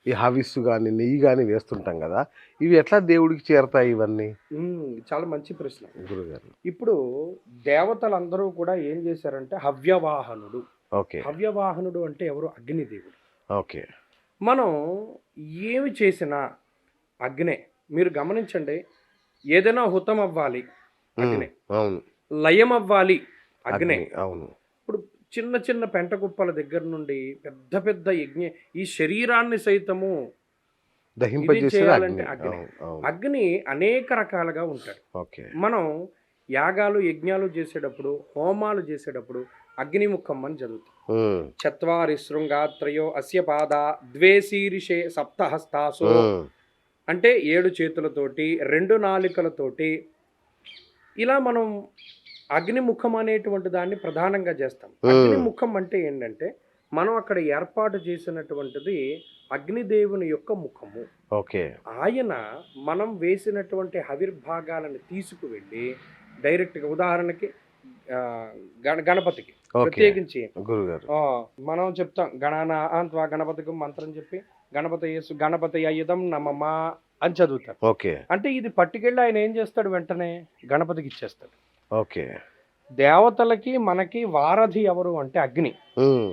ఈ హవిస్సు కానీ నెయ్యి కానీ వేస్తుంటాం కదా, ఇవి ఎట్లా దేవుడికి చేరతాయి ఇవన్నీ చాలా మంచి ప్రశ్న. గురుగారు? ఇప్పుడు దేవతలందరూ కూడా ఏం చేశారంటే హవ్యవాహనుడు. ఓకే. హవ్యవాహనుడు అంటే ఎవరు, అగ్నిదేవుడు. ఓకే. మనం ఏమి చేసినా అగ్నే. మీరు గమనించండి, ఏదైనా హుతం అవ్వాలి అగ్నే, అవును. లయం అవ్వాలి అగ్నే. అగ్ని. అవును. ఇప్పుడు చిన్న చిన్న పెంట కుప్పల దగ్గర నుండి పెద్ద పెద్ద యజ్ఞ, ఈ శరీరాన్ని సైతము ఇది దహింపజేసేది చేయాలంటే అగ్ని. అగ్ని. అవును. అవును. అగ్ని అనేక రకాలుగా ఉంటాడు. ఓకే. మనం యాగాలు యజ్ఞాలు చేసేటప్పుడు, హోమాలు చేసేటప్పుడు అగ్నిముఖం అని చదువుతాం. ఉమ్. చత్వారి శృంగాత్రయో అస్య పాద ద్వే శీర్షే సప్తహస్తాసో, ఉమ్. అంటే 7 చేతులతోటి 2 నాలుకలతోటి ఇలా మనం అగ్నిముఖం అనేటువంటి దాన్ని ప్రధానంగా చేస్తాం. అగ్నిముఖం అంటే ఏంటంటే, మనం అక్కడ ఏర్పాటు చేసినటువంటిది అగ్నిదేవుని యొక్క ముఖము. ఓకే. ఆయన మనం వేసినటువంటి హవిర్భాగాలను తీసుకువెళ్ళి డైరెక్ట్గా, ఉదాహరణకి గణపతికి ఓకే. ప్రత్యేకించి గురుగారు. మనం చెప్తాం గణానా గణపతికి మంత్రం చెప్పి గణపతి అయ్యదం నమమా అని చదువుతారు. ఓకే. అంటే ఇది పట్టుకెళ్ళి ఆయన ఏం చేస్తాడు, వెంటనే గణపతికి ఇచ్చేస్తాడు. ఓకే. దేవతలకి మనకి వారధి ఎవరు అంటే అగ్ని. ఉమ్.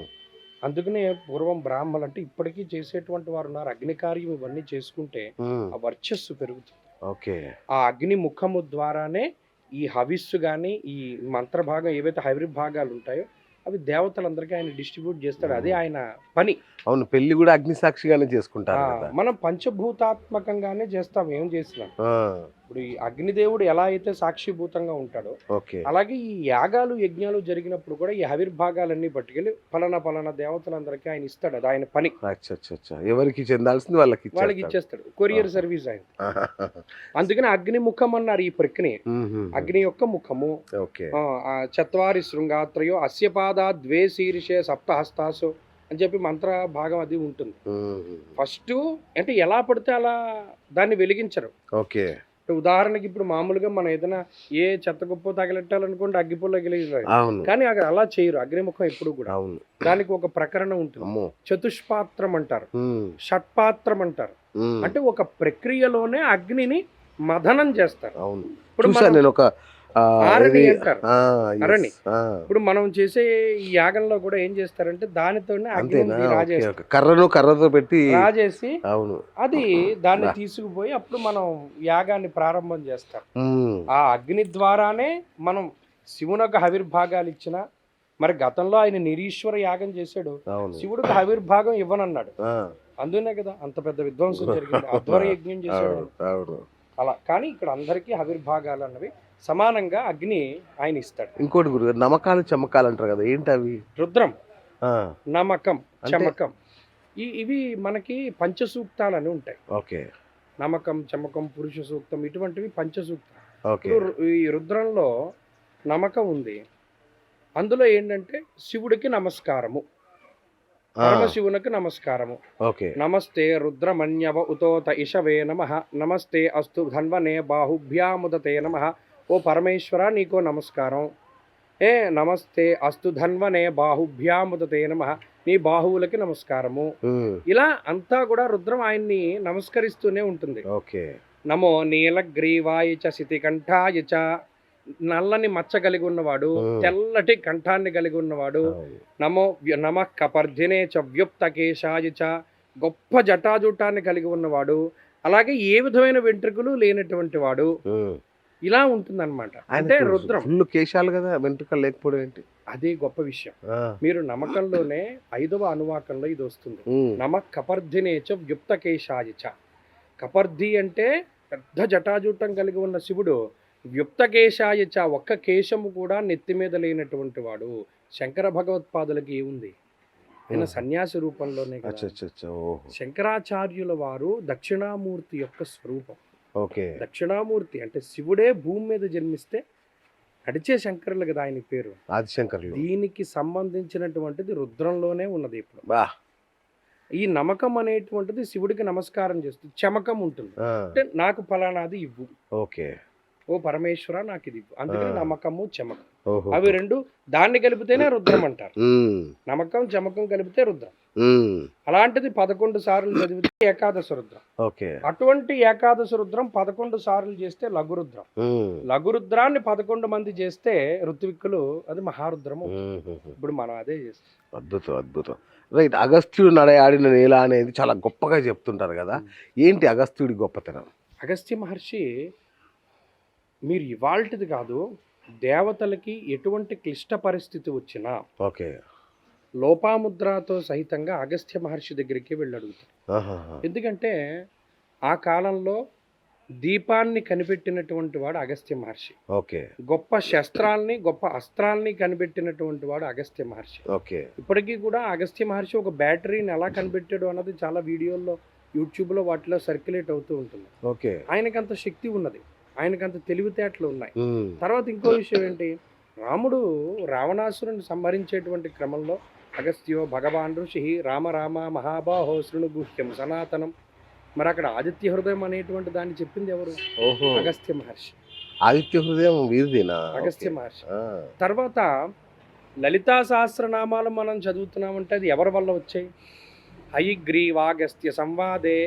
అందుకనే పూర్వం బ్రాహ్మణులు అంటే ఇప్పటికీ చేసేటువంటి వారు ఉన్నారు. అగ్ని కార్యం ఇవన్నీ చేసుకుంటే ఉమ్. ఆ వర్చస్సు పెరుగుతుంది. ఓకే. ఆ అగ్ని ముఖము ద్వారానే ఈ హవిస్సు కానీ ఈ మంత్రభాగం ఏవైతే హవిర్భాగాలు ఉంటాయో అవి దేవతలందరికీ ఆయన డిస్ట్రిబ్యూట్ చేస్తాడు. అదే ఆయన పని. అవును, పెళ్లి కూడా అగ్ని సాక్షిగానే చేసుకుంటారు కదా. మనం పంచభూతాత్మకంగానే చేస్తాం ఏం చేసినా. ఆ. ఇప్పుడు ఈ అగ్నిదేవుడు ఎలా అయితే సాక్షిభూతంగా ఉంటాడో, ఓకే. అలాగే ఈ యాగాలు యజ్ఞాలు జరిగినప్పుడు కూడా ఈ హవిర్భాగాలన్నీ పట్టుకెళ్ళి పలానా దేవతలందరికీ ఆయన ఇస్తాడు. అది ఆయన పని. అచ్చా. ఎవరికి చెందాల్సింది వాళ్ళకి ఇచ్చేస్తాడు. కొరియర్ సర్వీస్ ఆయన. అందుకని అగ్నిముఖం అన్నారు ఈ ప్రక్రియ. అగ్ని యొక్క ముఖము. ఓకే. చత్వారి శృంగాత్రయో అస్యపాద ద్వే శీర్షే సప్తహస్తాసు అని చెప్పి మంత్ర భాగం అది ఉంటుంది. ఫస్ట్ అంటే ఎలా పడితే అలా దాన్ని వెలిగించరు. ఓకే. ఉదాహరణకి ఇప్పుడు మామూలుగా మనం ఏదైనా ఏ చెత్త కుప్ప తగలెట్టాలనుకుంటే అగ్గిపుల్ల గిలిగిస్తారు. అవును. కానీ అక్కడ అలా చేయరు. అగ్నిముఖం ఎప్పుడు కూడా. అవును. దానికి ఒక ప్రకరణ ఉంటుంది. అమ్మో. చతుష్పాత్రం అంటారు, ఉమ్. షట్పాత్రం అంటారు. ఉమ్. అంటే ఒక ప్రక్రియలోనే అగ్నిని మదనం చేస్తారు. అవును. ఇప్పుడు చూసాను నేను ఒక ఆరణి అంటారు. yes. అరణి. ఇప్పుడు మనం చేసే ఈ యాగంలో కూడా ఏం చేస్తారంటే దానితోనే అంతేనా? అగ్ని ఓకే, రాజేస్తారు. ఓకే. కర్రతో పెట్టి రాజేసి అవును. అది దాన్ని తీసుకుపోయి అప్పుడు మనం యాగాన్ని ప్రారంభం చేస్తాం. ఉమ్. ఆ అగ్ని ద్వారానే మనం శివునకు హవిర్భాగాలు ఇచ్చిన. మరి గతంలో ఆయన నిరీశ్వర యాగం చేశాడు, అవును. శివుడికి హవిర్భాగం ఇవ్వనన్నాడు. ఆ. అందునే కదా అంత పెద్ద విధ్వంసం జరిగింది, అధ్వర యజ్ఞం చేశాడు అవును ఆయన. అవును. అలా కానీ ఇక్కడ అందరికీ ఆవిర్భాగాలు అన్నవి సమానంగా అగ్ని ఆయన ఇస్తాడు. ఇంకోటి గురుగారు, నమ్మకాలు చమకాలు అంటారు కదా, ఏంటి అవి? రుద్రం, ఆ, నమకం, అంటే? చమకం, ఇవి మనకి పంచసూక్తాలని ఉంటాయి. ఓకే నమకం, చమకం, పురుష సూక్తం, ఇటువంటివి పంచసూక్తాలు. ఓకే. ఇప్పుడు ఈ రుద్రంలో నమకం ఉంది, అందులో ఏంటంటే శివుడికి నమస్కారము, ఆ, పరమశివునికి నమస్కారము. ఓకే నమస్తే రుద్రమన్యవ ఉతోత ఇషవే నమః, నమస్తే అస్తు ధన్వనే బాహుభ్యాముదతే నమః. ఓ పరమేశ్వర నీకో నమస్కారం. నమస్తే అస్తు ధన్వనే బాహుభ్యాముదతే నమః, నీ బాహువులకి నమస్కారము. ఉమ్, ఇలా అంతా కూడా రుద్రం ఆయన్ని నమస్కరిస్తూనే ఉంటుంది. ఓకే. నమో నీలగ్రీవాయ చ శితికంఠాయ చ, నల్లని మచ్చ కలిగి ఉన్నవాడు, తెల్లటి కంఠాన్ని కలిగి ఉన్నవాడు. అవును. నమ కపర్ధినే చ వ్యుప్తకేశాయ చ, గొప్ప జటాజుటాన్ని కలిగి ఉన్నవాడు, అలాగే ఏ విధమైన వెంట్రుకలు లేనటువంటి వాడు. ఉమ్. ఇలా ఉంటుందన్నమాట. అంటే రుద్రం ఫుల్ కేశాలు కదా, వెంట్రుకలు లేకపోవడం ఏంటి? అదే గొప్ప విషయం. ఆ, మీరు నమకంలోనే 5వ అనువాకంలో ఇది వస్తుంది. ఉమ్, నమ కపర్ధినే చ వ్యుప్తకేశాయ చ. కపర్ధి అంటే పెద్ద జటాజూటం కలిగి ఉన్న శివుడు, వ్యుప్తకేశాయ చ, ఒక్క కేశము కూడా నెత్తి మీద లేనటువంటి వాడు. శంకర భగవత్పాదులకి ఏముంది, ఆయన సన్యాసి రూపంలోనే కదా. అచ్చా అచ్చా అచ్చా, ఓహో. శంకరాచార్యుల వారు దక్షిణామూర్తి యొక్క స్వరూపం. ఓకే దక్షిణామూర్తి అంటే శివుడే భూమి మీద జన్మిస్తే నడిచే శంకరులు కదా ఆయన పేరు. ఆదిశంకర్లు. దీనికి సంబంధించినటువంటిది రుద్రంలోనే ఉన్నది. ఇప్పుడు బా. ఈ నమ్మకం అనేటువంటిది శివుడికి నమస్కారం చేస్తుంది. చమకం ఉంటుంది, ఆ, అంటే నాకు ఫలానాది ఇవ్వు, ఓకే. ఓ పరమేశ్వర నాకు ఇది ఇవ్వు. అందుకని నమ్మకము చమకం, ఓహో. అవి రెండు దాన్ని కలిపితేనే రుద్రం అంటారు. ఉమ్, నమ్మకం చమకం కలిపితే రుద్రం. ఉమ్, అలాంటిది 11 సార్లు చదివితే ఏకాదశ రుద్రం. ఓకే. అటువంటి ఏకాదశ రుద్రం 11 సార్లు చేస్తే లఘురుద్రం. ఉమ్, లఘురుద్రాన్ని 11 మంది చేస్తే ఋత్విక్కులు, అది మహారుద్రము. ఉమ్. ఇప్పుడు మనం అదే చేస్తాం. అద్భుతం అద్భుతం. రైట్. అగస్త్యుడు నడయాడిన నేల అనేది చాలా గొప్పగా చెప్తుంటారు కదా, ఏంటి అగస్త్యుడి గొప్పతనం? అగస్త్య మహర్షి, మీరు ఇవాల్టిది కాదు, దేవతలకి ఎటువంటి క్లిష్ట పరిస్థితి వచ్చినా ఓకే. లోపాముద్రతో సహితంగా అగస్త్య మహర్షి దగ్గరికి వెళ్ళి అడుగుతారు. ఆహాహా. ఎందుకంటే ఆ కాలంలో దీపాన్ని కనిపెట్టినటువంటి వాడు అగస్త్య మహర్షి. ఓకే. గొప్ప శస్త్రాల్ని, గొప్ప అస్త్రాల్ని కనిపెట్టినటువంటి వాడు అగస్త్య మహర్షి. ఓకే. ఇప్పటికీ కూడా అగస్త్య మహర్షి ఒక బ్యాటరీని ఎలా కనిపెట్టాడు అన్నది చాలా వీడియోల్లో, యూట్యూబ్లో వాటిలో సర్క్యులేట్ అవుతూ ఉంటుంది. ఓకే. ఆయనకి అంత శక్తి ఉన్నది, ఆయనకి అంత తెలివితేటలు ఉన్నాయి. ఉమ్, తర్వాత ఇంకో విషయం ఏంటి, రాముడు రావణాసురుని సంహరించేటువంటి క్రమంలో అగస్త్యో భగవాన్ ఋషి రామ రామ మహాబాహో శృణు గుహ్యం సనాతనం. మరి అక్కడ ఆదిత్య హృదయం అనేటువంటి దాన్ని చెప్పింది ఎవరు? ఓహో. అగస్త్య మహర్షి. ఆదిత్య హృదయం వీరిదేనా? అగస్త్య మహర్షి. ఆ, తర్వాత లలితా సహస్రనామాలు మనం చదువుతున్నామంటే అది ఎవరి వల్ల వచ్చాయి? హయగ్రీవాగస్త్య సంవాదే.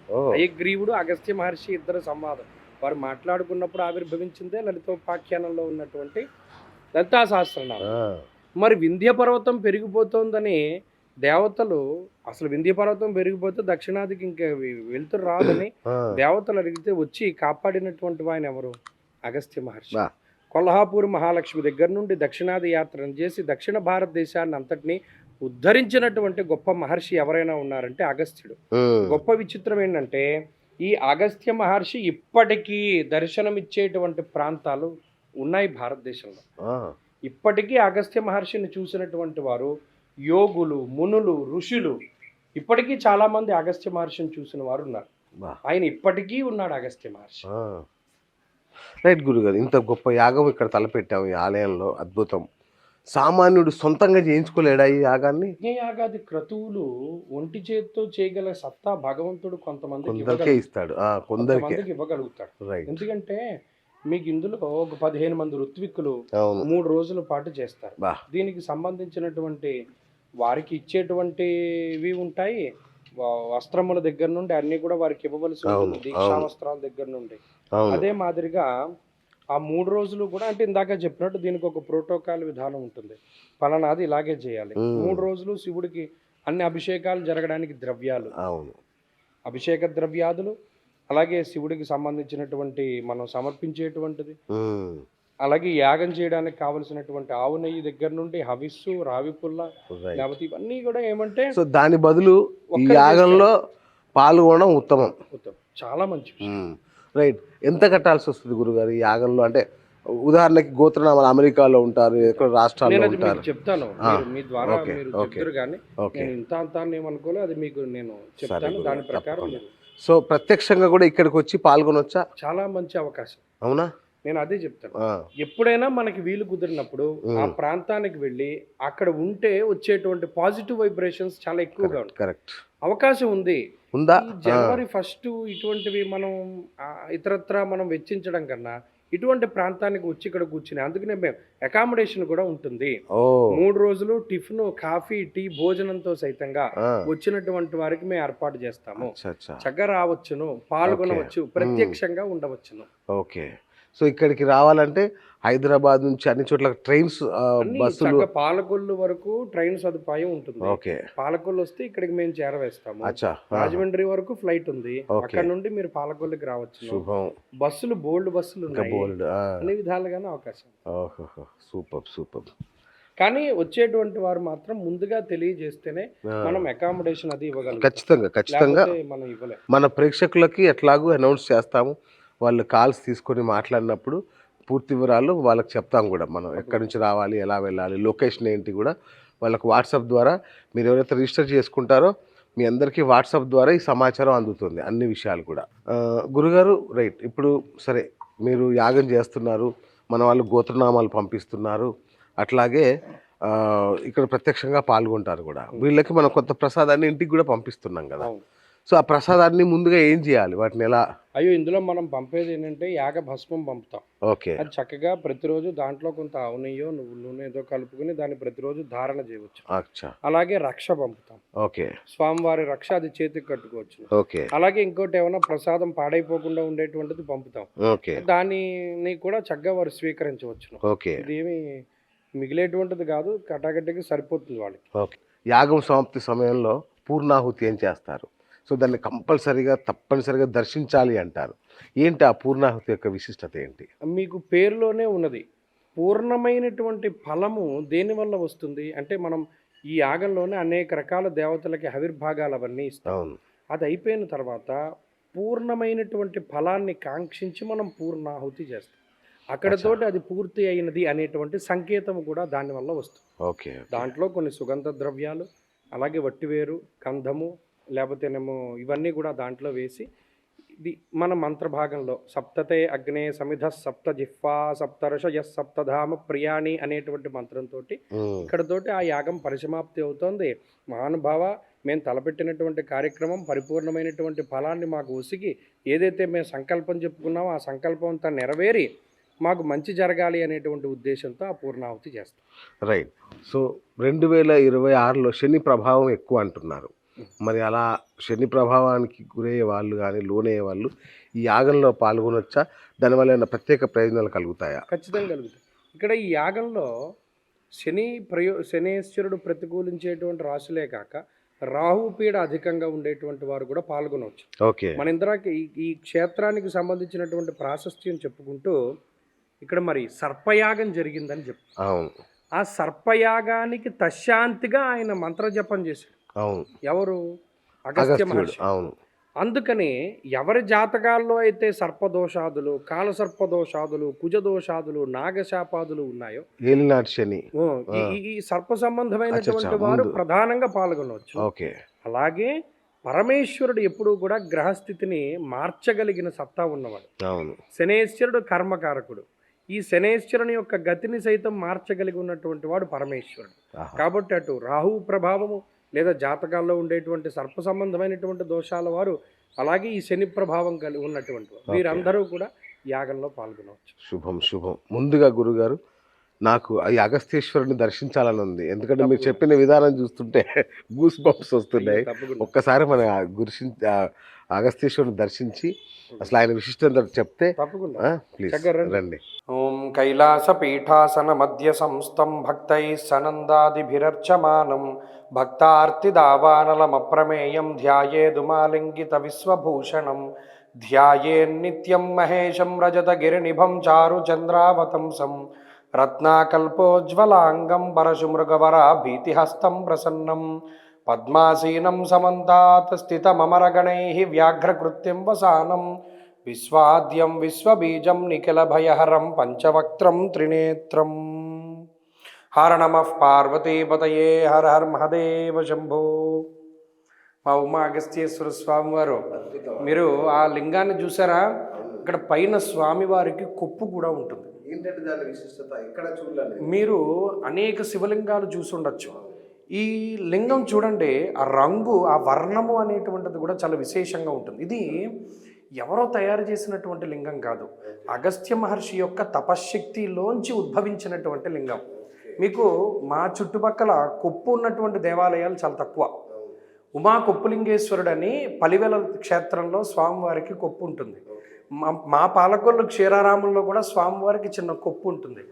ఓ, హయగ్రీవుడు అగస్త్య మహర్షి ఇద్దరు సంవాదం, వారు మాట్లాడుకున్నప్పుడు ఆవిర్భవించిందే లలితోపాఖ్యానంలో ఉన్నటువంటి లలితా సహస్రనామం. ఆ, మరి వింధ్య పర్వతం పెరిగిపోతుందని దేవతలు, అసలు వింధ్య పర్వతం పెరిగిపోతే దక్షిణాదికి ఇంకా వెళ్తురు రాదని ఆ, దేవతలు అడిగితే వచ్చి కాపాడినటువంటి ఆయన ఎవరు? అగస్త్య మహర్షి. బా. కొల్హాపూర్ మహాలక్ష్మి దగ్గర నుండి దక్షిణాది యాత్రను చేసి దక్షిణ భారతదేశాన్ని అంతటినీ ఉద్ధరించినటువంటి గొప్ప మహర్షి ఎవరైనా ఉన్నారంటే అగస్త్యుడు. ఉమ్, గొప్ప విచిత్రం ఏంటంటే ఈ అగస్త్య మహర్షి ఇప్పటికీ దర్శనమిచ్చేటువంటి ప్రాంతాలు ఉన్నాయి భారతదేశంలో. ఆ, ఇప్పటికీ అగస్త్య మహర్షిని చూసినటువంటి వారు యోగులు, మునులు, ఋషులు ఇప్పటికీ చాలా మంది అగస్త్య మహర్షిని చూసిన వారు ఉన్నారు. బా. ఆయన ఇప్పటికీ ఉన్నాడు అగస్త్య మహర్షి. ఆ. రైట్ గురుగారు, ఇంత గొప్ప యాగం ఇక్కడ తలపెట్టాము ఈ ఆలయంలో, అద్భుతం. సామాన్యుడు సొంతంగా చేయించుకోలేడా ఈ యాగాన్ని? యజ్ఞయాగాది క్రతువులు ఒంటి చేతితో చేయగల సత్తా భగవంతుడు కొంతమందికి కొందరికే ఇస్తాడు. ఆ, కొందరికే. కొంతమందికి ఇవ్వగలుగుతాడు. రైట్. ఎందుకంటే మీకు ఇందులో ఒక 15 మంది ఋత్విక్కులు అవును. 3 రోజుల పాటు చేస్తారు. బా. దీనికి సంబంధించినటువంటి వారికి ఇచ్చేటువంటివి ఉంటాయి, వస్త్రముల దగ్గర నుండి అన్ని కూడా వారికి ఇవ్వవలసి ఉంటుంది, దీక్షా వస్త్రాల దగ్గర నుండి. అవును. అదే మాదిరిగా ఆ 3 రోజులు కూడా, అంటే ఇందాక చెప్పినట్టు దీనికి ఒక ప్రోటోకాల్ విధానం ఉంటుంది, ఫలానాది ఇలాగే చేయాలి. 3 రోజులు శివుడికి అన్ని అభిషేకాలు జరగడానికి ద్రవ్యాలు, అవును, అభిషేక ద్రవ్యాదులు, అలాగే శివుడికి సంబంధించినటువంటి మనం సమర్పించేటువంటిది, ఉమ్, అలాగే యాగం చేయడానికి కావలసినటువంటి ఆవు నెయ్యి దగ్గర నుండి హవిస్సు, రావి పుల్ల, రైట్. లేకపోతే ఇవన్నీ కూడా ఏమంటే సో దాని బదులు ఈ ఒక్కరు యాగంలో పాల్గొనడం ఉత్తమం. ఉత్తమం. చాలా మంచి విషయం. రైట్. ఎంత కట్టాల్సి వస్తుంది గురుగారు ఈ యాగంలో? అంటే ఉదాహరణకి గోత్రనామాలు అమెరికాలో ఉంటారు, ఎక్కడ రాష్ట్రాల్లో నేను అది ఉంటారు. మీకు చెప్తాను, మీ ద్వారా ఓకే, మీరు ఓకే, చెప్తారు కానీ ఓకే. నేను ఇంత అంత అని ఏమనుకోలే, అది మీకు నేను చెప్తాను. దాని ప్రకారం తప్పకుండా. మీరు సో ప్రత్యక్షంగా కూడా ఇక్కడికి వచ్చి పాల్గొనొచ్చా? చాలా మంచి అవకాశం. అవునా? నేను అదే చెప్తాను. ఆ, ఎప్పుడైనా మనకి వీలు కుదిరినప్పుడు ఆ ప్రాంతానికి వెళ్ళి అక్కడ ఉంటే వచ్చేటువంటి పాజిటివ్ వైబ్రేషన్స్ చాలా ఎక్కువగా ఉంటాయి. కరెక్ట్. అవకాశం ఉంది. ఉందా? ఈ జనవరి ఫస్ట్ ఇటువంటివి మనం ఇతరత్రా మనం వెచ్చించడం కన్నా ఇటువంటి ప్రాంతానికి వచ్చి ఇక్కడ కూర్చుని, అందుకనే మేము అకామిడేషన్ కూడా ఉంటుంది. ఓ 3 రోజులు టిఫిన్, కాఫీ, టీ, భోజనంతో సైతంగా ఆ, వచ్చినటువంటి వారికి మేము ఏర్పాటు చేస్తాము. అచ్చా, అచ్చా. చక్కగా రావచ్చును, పాల్గొనవచ్చు, ప్రత్యక్షంగా ఉండవచ్చును. ఓకే. సో ఇక్కడికి రావాలంటే హైదరాబాద్ నుంచి అన్ని చోట్ల ట్రైన్స్, అన్ని బస్సులు. చక్కగా పాలకొల్లు వరకు ట్రైన్ సదుపాయం ఉంటుంది. ఓకే. పాలకొల్లు వస్తే ఇక్కడికి మేము చేరవేస్తాము. అచ్చా. రాజమండ్రి వరకు ఫ్లైట్ ఉంది, ఓకే. అక్కడ నుండి మీరు పాలకొల్లుకి రావచ్చు. శుభం. బస్సులు బోల్డ్ బస్సులు ఇంకా ఉన్నాయి, బోల్డ్. అన్ని విధాలుగానే అవకాశం. ఓహో, సూపర్ సూపర్. కానీ వచ్చేటువంటి వారు మాత్రం ముందుగా తెలియజేస్తేనే మనం అకామిడేషన్ అది ఇవ్వగలుగుతాం. ఖచ్చితంగా ఖచ్చితంగా లేకపోతే మనం ఇవ్వలేం. మన ప్రేక్షకులకి ఎట్లాగూ అనౌన్స్ చేస్తాము. వాళ్ళు కాల్స్ తీసుకొని మాట్లాడినప్పుడు పూర్తి వివరాలు వాళ్ళకి చెప్తాం కూడా. మనం ఎక్కడి నుంచి రావాలి, ఎలా వెళ్ళాలి, లొకేషన్ ఏంటి కూడా వాళ్ళకు వాట్సాప్ ద్వారా, మీరు ఎవరైతే రిజిస్టర్ చేసుకుంటారో మీ అందరికీ వాట్సాప్ ద్వారా ఈ సమాచారం అందుతుంది, అన్ని విషయాలు కూడా. గురుగారు, రైట్. ఇప్పుడు సరే, మీరు యాగం చేస్తున్నారు, మన వాళ్ళు గోత్రనామాలు పంపిస్తున్నారు, అట్లాగే ఇక్కడ ప్రత్యక్షంగా పాల్గొంటారు కూడా. వీళ్ళకి మనం కొంత ప్రసాదాన్ని ఇంటికి కూడా పంపిస్తున్నాం కదా. అవును. సో ఆ ప్రసాదాన్ని ముందుగా ఏం చేయాలి, వాటిని ఎలా? అయ్యో, ఇందులో మనం పంపేది ఏంటంటే యాగ భస్మం పంపుతాం. ఓకే. అది చక్కగా ప్రతిరోజు దాంట్లో కొంత ఆవు నెయ్యో, నువ్వుల నూనె ఏదో కలుపుకుని దాన్ని ప్రతిరోజు ధారణ చేయవచ్చు. అచ్చా. అలాగే రక్ష పంపుతాం, ఓకే. స్వామివారి రక్ష, అది చేతికి కట్టుకోవచ్చు. ఓకే. అలాగే ఇంకోటి ఏమైనా ప్రసాదం పాడైపోకుండా ఉండేటువంటిది పంపుతాం. ఓకే. దానిని కూడా చక్కగా వారు స్వీకరించవచ్చు. ఓకే. ఇదేమి మిగిలేటువంటిది కాదు, కటాకటికి సరిపోతుంది వాళ్ళకి. ఓకే. యాగం సమాప్తి సమయంలో పూర్ణాహుతి ఏం చేస్తారు? సో దాన్ని కంపల్సరీగా తప్పనిసరిగా దర్శించాలి అంటారు. ఏంటి ఆ పూర్ణాహుతి యొక్క విశిష్టత ఏంటి? మీకు పేరులోనే ఉన్నది. పూర్ణమైనటువంటి ఫలము దేనివల్ల వస్తుంది అంటే, మనం ఈ యాగంలోనే అనేక రకాల దేవతలకి ఆవిర్భాగాలు అవన్నీ ఇస్తాం. అవును. అది అయిపోయిన తర్వాత పూర్ణమైనటువంటి ఫలాన్ని కాంక్షించి మనం పూర్ణాహుతి చేస్తాం. అక్కడతోటి అది పూర్తి అయినది అనేటువంటి సంకేతం కూడా దానివల్ల వస్తుంది. ఓకే. దాంట్లో కొన్ని సుగంధ ద్రవ్యాలు, అలాగే వట్టివేరు, కందము, లేకపోతేనేమో ఇవన్నీ కూడా దాంట్లో వేసి, ఇది మన మంత్రభాగంలో సప్తతే అగ్నే సమిధ సప్త జిహ్వా సప్తర్షయ సప్తధామ ప్రియాణి అనేటువంటి మంత్రంతో ఇక్కడతోటి ఆ యాగం పరిసమాప్తి అవుతోంది. మహానుభావ, మేము తలపెట్టినటువంటి కార్యక్రమం పరిపూర్ణమైనటువంటి ఫలాన్ని మాకు ఉసిగి, ఏదైతే మేము సంకల్పం చెప్పుకున్నామో ఆ సంకల్పం అంతా నెరవేరి మాకు మంచి జరగాలి అనేటువంటి ఉద్దేశంతో ఆ పూర్ణాహుతి చేస్తాం. రైట్. సో 2026లో శని ప్రభావం ఎక్కువ అంటున్నారు. మరి అలా శని ప్రభావానికి గురయ్యే వాళ్ళు కానీ లోనయ్యే వాళ్ళు ఈ యాగంలో పాల్గొనొచ్చా? దానివల్ల ఏమైనా ప్రత్యేక ప్రయోజనాలు కలుగుతాయా? ఖచ్చితంగా కలుగుతాయి. ఇక్కడ ఈ యాగంలో శనేశ్వరుడు ప్రతికూలించేటువంటి రాశులే కాక రాహుపీడ అధికంగా ఉండేటువంటి వారు కూడా పాల్గొనవచ్చు. ఓకే. మన ఇంద్రాకి ఈ క్షేత్రానికి సంబంధించినటువంటి ప్రాశస్త్యం చెప్పుకుంటూ ఇక్కడ మరి సర్పయాగం జరిగిందని చెప్పు. అవును. ఆ సర్పయాగానికి తశాంతిగా ఆయన మంత్రజపం చేశాడు. అవును. ఎవరు? అగస్త్య మహర్షి. అవును. అందుకని ఎవరి జాతకాల్లో అయితే సర్పదోషాదులు, కాలసర్పదోషాదులు, కుజదోషాదులు, నాగశాపాదులు ఉన్నాయో, ఏలినాటి శని, ఈ సర్ప సంబంధమైనటువంటి వారు ప్రధానంగా పాల్గొనవచ్చు. ఓకే. అలాగే పరమేశ్వరుడు ఎప్పుడూ కూడా గ్రహస్థితిని మార్చగలిగిన సత్తా ఉన్నవాడు. అవును. శనేశ్వరుడు కర్మకారకుడు. ఈ శనేశ్వరుని యొక్క గతిని సైతం మార్చగలిగి ఉన్నటువంటి వాడు పరమేశ్వరుడు. కాబట్టి అటు రాహువు ప్రభావము లేదా జాతకాల్లో ఉండేటువంటి సర్ప సంబంధమైనటువంటి దోషాల వారు, అలాగే ఈ శని ప్రభావం కలిగి ఉన్నటువంటి వారు, వీరందరూ కూడా యాగంలో పాల్గొనవచ్చు. శుభం శుభం. ముందుగా గురుగారు, నాకు ఈ అగస్తేశ్వరుని దర్శించాలని ఉంది. ఎందుకంటే మీరు చెప్పిన విధానం చూస్తుంటే గూస్ బంప్స్ వస్తున్నాయి. ఒక్కసారి మన అగస్తేశ్వరుని దర్శించి అసలు ఆయన విశిష్టత చెప్తే తప్పకుండా ప్లీజ్ రండి. ఓం కైలాస పీఠాసన మధ్య సంస్థం భక్తై సనందాదిభిరర్చమానం భక్తార్తిదావానలమప్రమేయం ధ్యాయేదుమాలింగిత విశ్వభూషణం ధ్యాయేన్నిత్యం మహేశం రజతగిరినిభం చారు చంద్రావతంసం రత్నాకల్పోజ్వలాంగం పరశుమృగవరా భీతిహస్తం ప్రసన్నం పద్మాసీనం సమంతాత్ స్థితమమరగణైః వ్యాఘ్రకృత్యం వసానం విశ్వాద్యం విశ్వబీజం నిఖిలభయహరం పంచవక్త్రం త్రినేత్రం. హర నమః పార్వతీపతయే హర హర మహదేవ శంభో. మా ఉమా అగస్త్యేశ్వర స్వామి వారు, మీరు ఆ లింగాన్ని చూసారా? ఇక్కడ పైన స్వామివారికి కొప్పు కూడా ఉంటుంది. ఏంటంటే దాని విశిష్టత ఇక్కడ చూడాలి. మీరు అనేక శివలింగాలు చూసి ఉండొచ్చు. ఈ లింగం చూడండి, ఆ రంగు, ఆ వర్ణము అనేటువంటిది కూడా చాలా విశేషంగా ఉంటుంది. ఇది ఎవరో తయారు చేసినటువంటి లింగం కాదు, అగస్త్య మహర్షి యొక్క తపశ్శక్తిలోంచి ఉద్భవించినటువంటి లింగం. మీకు మా చుట్టుపక్కల కొప్పు ఉన్నటువంటి దేవాలయాలు చాలా తక్కువ. ఉమా కొప్పులింగేశ్వరుడు అని పలివెల క్షేత్రంలో స్వామివారికి కొప్పు ఉంటుంది. మా పాలకొల్లు క్షీరారామంలో కూడా స్వామివారికి చిన్న కొప్పు ఉంటుంది.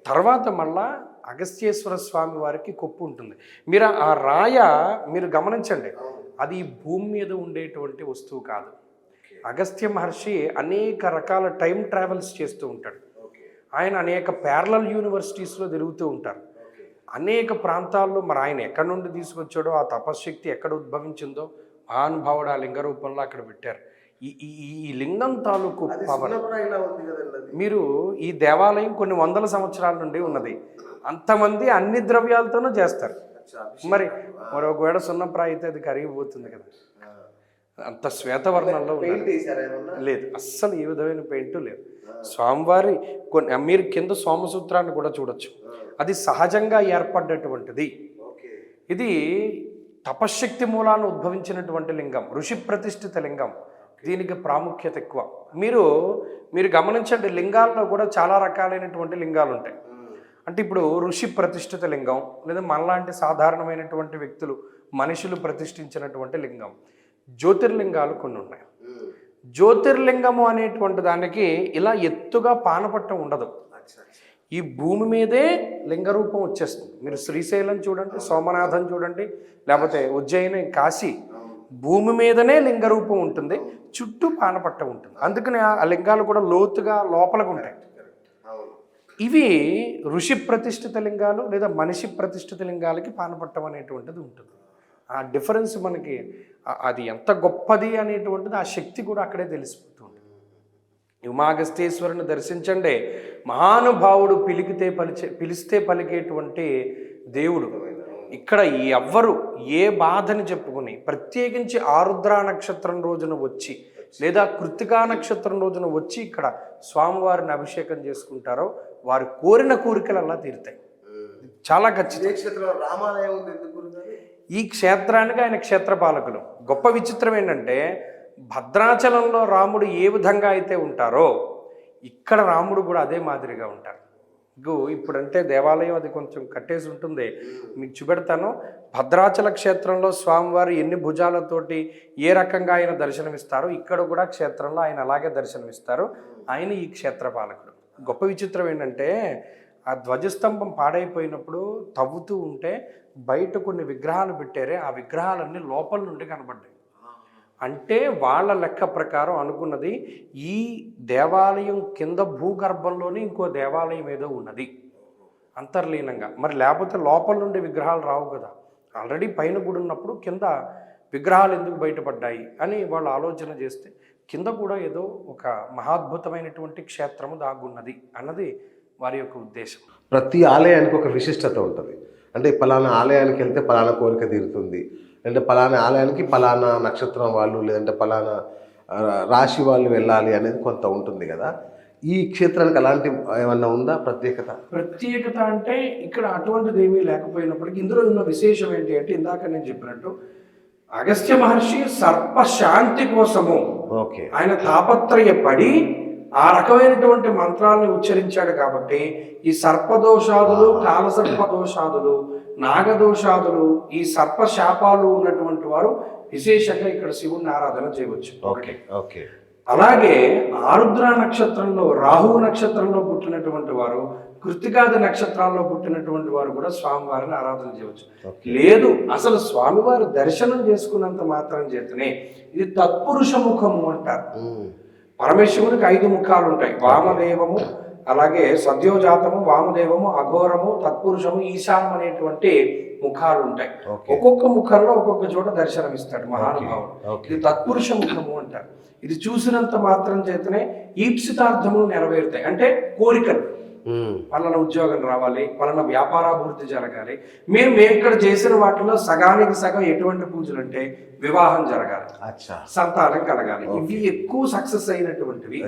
తర్వాత మళ్ళా అగస్త్యేశ్వర స్వామి వారికి కొప్పు ఉంటుంది. మీరు ఆ రాయ మీరు గమనించండి, అది భూమి మీద ఉండేటువంటి వస్తువు కాదు. అగస్త్య మహర్షి అనేక రకాల టైం ట్రావెల్స్ చేస్తూ ఉంటాడు. ఆయన అనేక ప్యారలల్ యూనివర్సిటీస్లో తిరుగుతూ ఉంటారు. అనేక ప్రాంతాల్లో మరి ఆయన ఎక్కడి నుండి తీసుకొచ్చాడో, ఆ తపశ్శక్తి ఎక్కడ ఉద్భవించిందో మహానుభావుడు ఆ లింగ రూపంలో అక్కడ పెట్టారు. ఈ లింగం తాలూకు పవర్. మీరు ఈ దేవాలయం కొన్ని వందల సంవత్సరాల నుండి ఉన్నది. అంతమంది అన్ని ద్రవ్యాలతోనూ చేస్తారు. మరి ఒకవేళ సున్నప్రాయ అయితే అది కరిగిపోతుంది కదా. అంత శ్వేతవర్ణంలో లేదు, అస్సలు ఏ విధమైన పెయింట్ లేదు. స్వామివారి కొన్ని మీరు కింద సోమసూత్రాన్ని కూడా చూడొచ్చు. అది సహజంగా ఏర్పడ్డటువంటిది. ఇది తపశ్శక్తి మూలాన ఉద్భవించినటువంటి లింగం, ఋషి ప్రతిష్ఠిత లింగం. దీనికి ప్రాముఖ్యత ఎక్కువ. మీరు గమనించండి, లింగాల్లో కూడా చాలా రకాలైనటువంటి లింగాలు ఉంటాయి. అంటే ఇప్పుడు ఋషి ప్రతిష్ఠిత లింగం, లేదా మనలాంటి సాధారణమైనటువంటి వ్యక్తులు, మనుషులు ప్రతిష్ఠించినటువంటి లింగం, జ్యోతిర్లింగాలు కొన్ని ఉన్నాయి. జ్యోతిర్లింగము అనేటువంటి దానికి ఇలా ఎత్తుగా పానపట్టం ఉండదు. ఈ భూమి మీదే లింగరూపం వచ్చేస్తుంది. మీరు శ్రీశైలం చూడండి, సోమనాథం చూడండి, లేకపోతే ఉజ్జయిని, కాశీ, భూమి మీదనే లింగరూపం ఉంటుంది, చుట్టూ పానపట్టం ఉంటుంది. అందుకని ఆ లింగాలు కూడా లోతుగా లోపలకు ఉంటాయి. ఇవి ఋషి ప్రతిష్ఠిత లింగాలు లేదా మనిషి ప్రతిష్ఠిత లింగాలకి పానపట్టం అనేటువంటిది ఉంటుంది. ఆ డిఫరెన్స్ మనకి అది ఎంత గొప్పది అనేటువంటిది, ఆ శక్తి కూడా అక్కడే తెలిసిపోతుంది. ఉమాగస్తేశ్వరుని దర్శించండి, మహానుభావుడు పిలిస్తే పలికేటువంటి దేవుడు. ఇక్కడ ఎవ్వరు ఏ బాధని చెప్పుకుని ప్రత్యేకించి ఆరుద్ర నక్షత్రం రోజున వచ్చి లేదా కృత్తికా నక్షత్రం రోజున వచ్చి ఇక్కడ స్వామివారిని అభిషేకం చేసుకుంటారో వారు కోరిన కోరికలు అలా తీరుతాయి. చాలా ఖచ్చితంగా. రామాలయం ఉంది. ఈ క్షేత్రానికి ఆయన క్షేత్రపాలకులు. గొప్ప విచిత్రం ఏంటంటే, భద్రాచలంలో రాముడు ఏ విధంగా అయితే ఉంటారో ఇక్కడ రాముడు కూడా అదే మాదిరిగా ఉంటారు. ఇప్పుడంటే దేవాలయం అది కొంచెం కట్టేసి ఉంటుంది, మీకు చూపెడతాను. భద్రాచల క్షేత్రంలో స్వామివారు ఎన్ని భుజాలతోటి ఏ రకంగా ఆయన దర్శనమిస్తారో ఇక్కడ కూడా క్షేత్రంలో ఆయన అలాగే దర్శనమిస్తారు. ఆయన ఈ క్షేత్రపాలకుడు. గొప్ప విచిత్రం ఏంటంటే, ఆ ధ్వజస్తంభం పాడైపోయినప్పుడు తవ్వుతూ ఉంటే బయట కొన్ని విగ్రహాలు పెట్టారే, ఆ విగ్రహాలన్నీ లోపల నుండి కనబడ్డాయి. అంటే వాళ్ళ లెక్క ప్రకారం అనుకున్నది ఈ దేవాలయం కింద భూగర్భంలోనే ఇంకో దేవాలయం ఏదో ఉన్నది అంతర్లీనంగా. మరి లేకపోతే లోపల నుండి విగ్రహాలు రావు కదా. ఆల్రెడీ పైన గుడి ఉన్నప్పుడు కింద విగ్రహాలు ఎందుకు బయటపడ్డాయి అని వాళ్ళు ఆలోచన చేస్తే కింద కూడా ఏదో ఒక మహాద్భుతమైనటువంటి క్షేత్రము దాగున్నది అన్నది వారి యొక్క ఉద్దేశం. ప్రతి ఆలయానికి ఒక విశిష్టత ఉంటుంది. అంటే పలానా ఆలయానికి వెళ్తే పలానా కోరిక తీరుతుంది, లేదంటే పలానా ఆలయానికి పలానా నక్షత్రం వాళ్ళు లేదంటే పలానా రాశి వాళ్ళు వెళ్ళాలి అనేది కొంత ఉంటుంది కదా. ఈ క్షేత్రానికి అలాంటి ఏమన్నా ఉందా ప్రత్యేకత అంటే ఇక్కడ అటువంటిది ఏమీ లేకపోయినప్పటికీ ఇందులో ఉన్న విశేషం ఏంటి అంటే, ఇందాక నేను చెప్పినట్టు అగస్త్య మహర్షి సర్పశాంతి కోసము ఆయన తాపత్రయపడి ఆ రకమైనటువంటి మంత్రాలను ఉచ్చరించాడు. కాబట్టి ఈ సర్పదోషాదులు, కాలసర్పదోషాదులు, నాగదోషాదులు, ఈ సర్పశాపాలు ఉన్నటువంటి వారు విశేషంగా ఇక్కడ శివుని ఆరాధన చేయవచ్చు. అలాగే ఆరుద్ర నక్షత్రంలో రాహువు నక్షత్రంలో పుట్టినటువంటి వారు, కృత్తికాది నక్షత్రాల్లో పుట్టినటువంటి వారు కూడా స్వామివారిని ఆరాధన చేయవచ్చు. లేదు అసలు స్వామివారి దర్శనం చేసుకున్నంత మాత్రం చేతనే ఇది తత్పురుష ముఖము అంటారు. పరమేశ్వరునికి 5 ముఖాలు ఉంటాయి. వామదేవము, అలాగే సద్యోజాతము, వామదేవము, అఘోరము, తత్పురుషము, ఈశానం అనేటువంటి ముఖాలు ఉంటాయి. ఒక్కొక్క ముఖంలో ఒక్కొక్క చోట దర్శనమిస్తాడు మహానుభావుడు. ఇది తత్పురుష ముఖము అంటారు. ఇది చూసినంత మాత్రం చేతనే ఈప్సితార్థములు నెరవేరుతాయి. అంటే కోరికలు, పలానా ఉద్యోగం రావాలి, పలానా వ్యాపారాభివృద్ధి జరగాలి. మేము ఇక్కడ చేసిన వాటిలో సగానికి సగం ఎటువంటి పూజలు అంటే వివాహం జరగాలి, సంతానం కలగాలి. ఇవి ఎక్కువ సక్సెస్ అయినటువంటివి.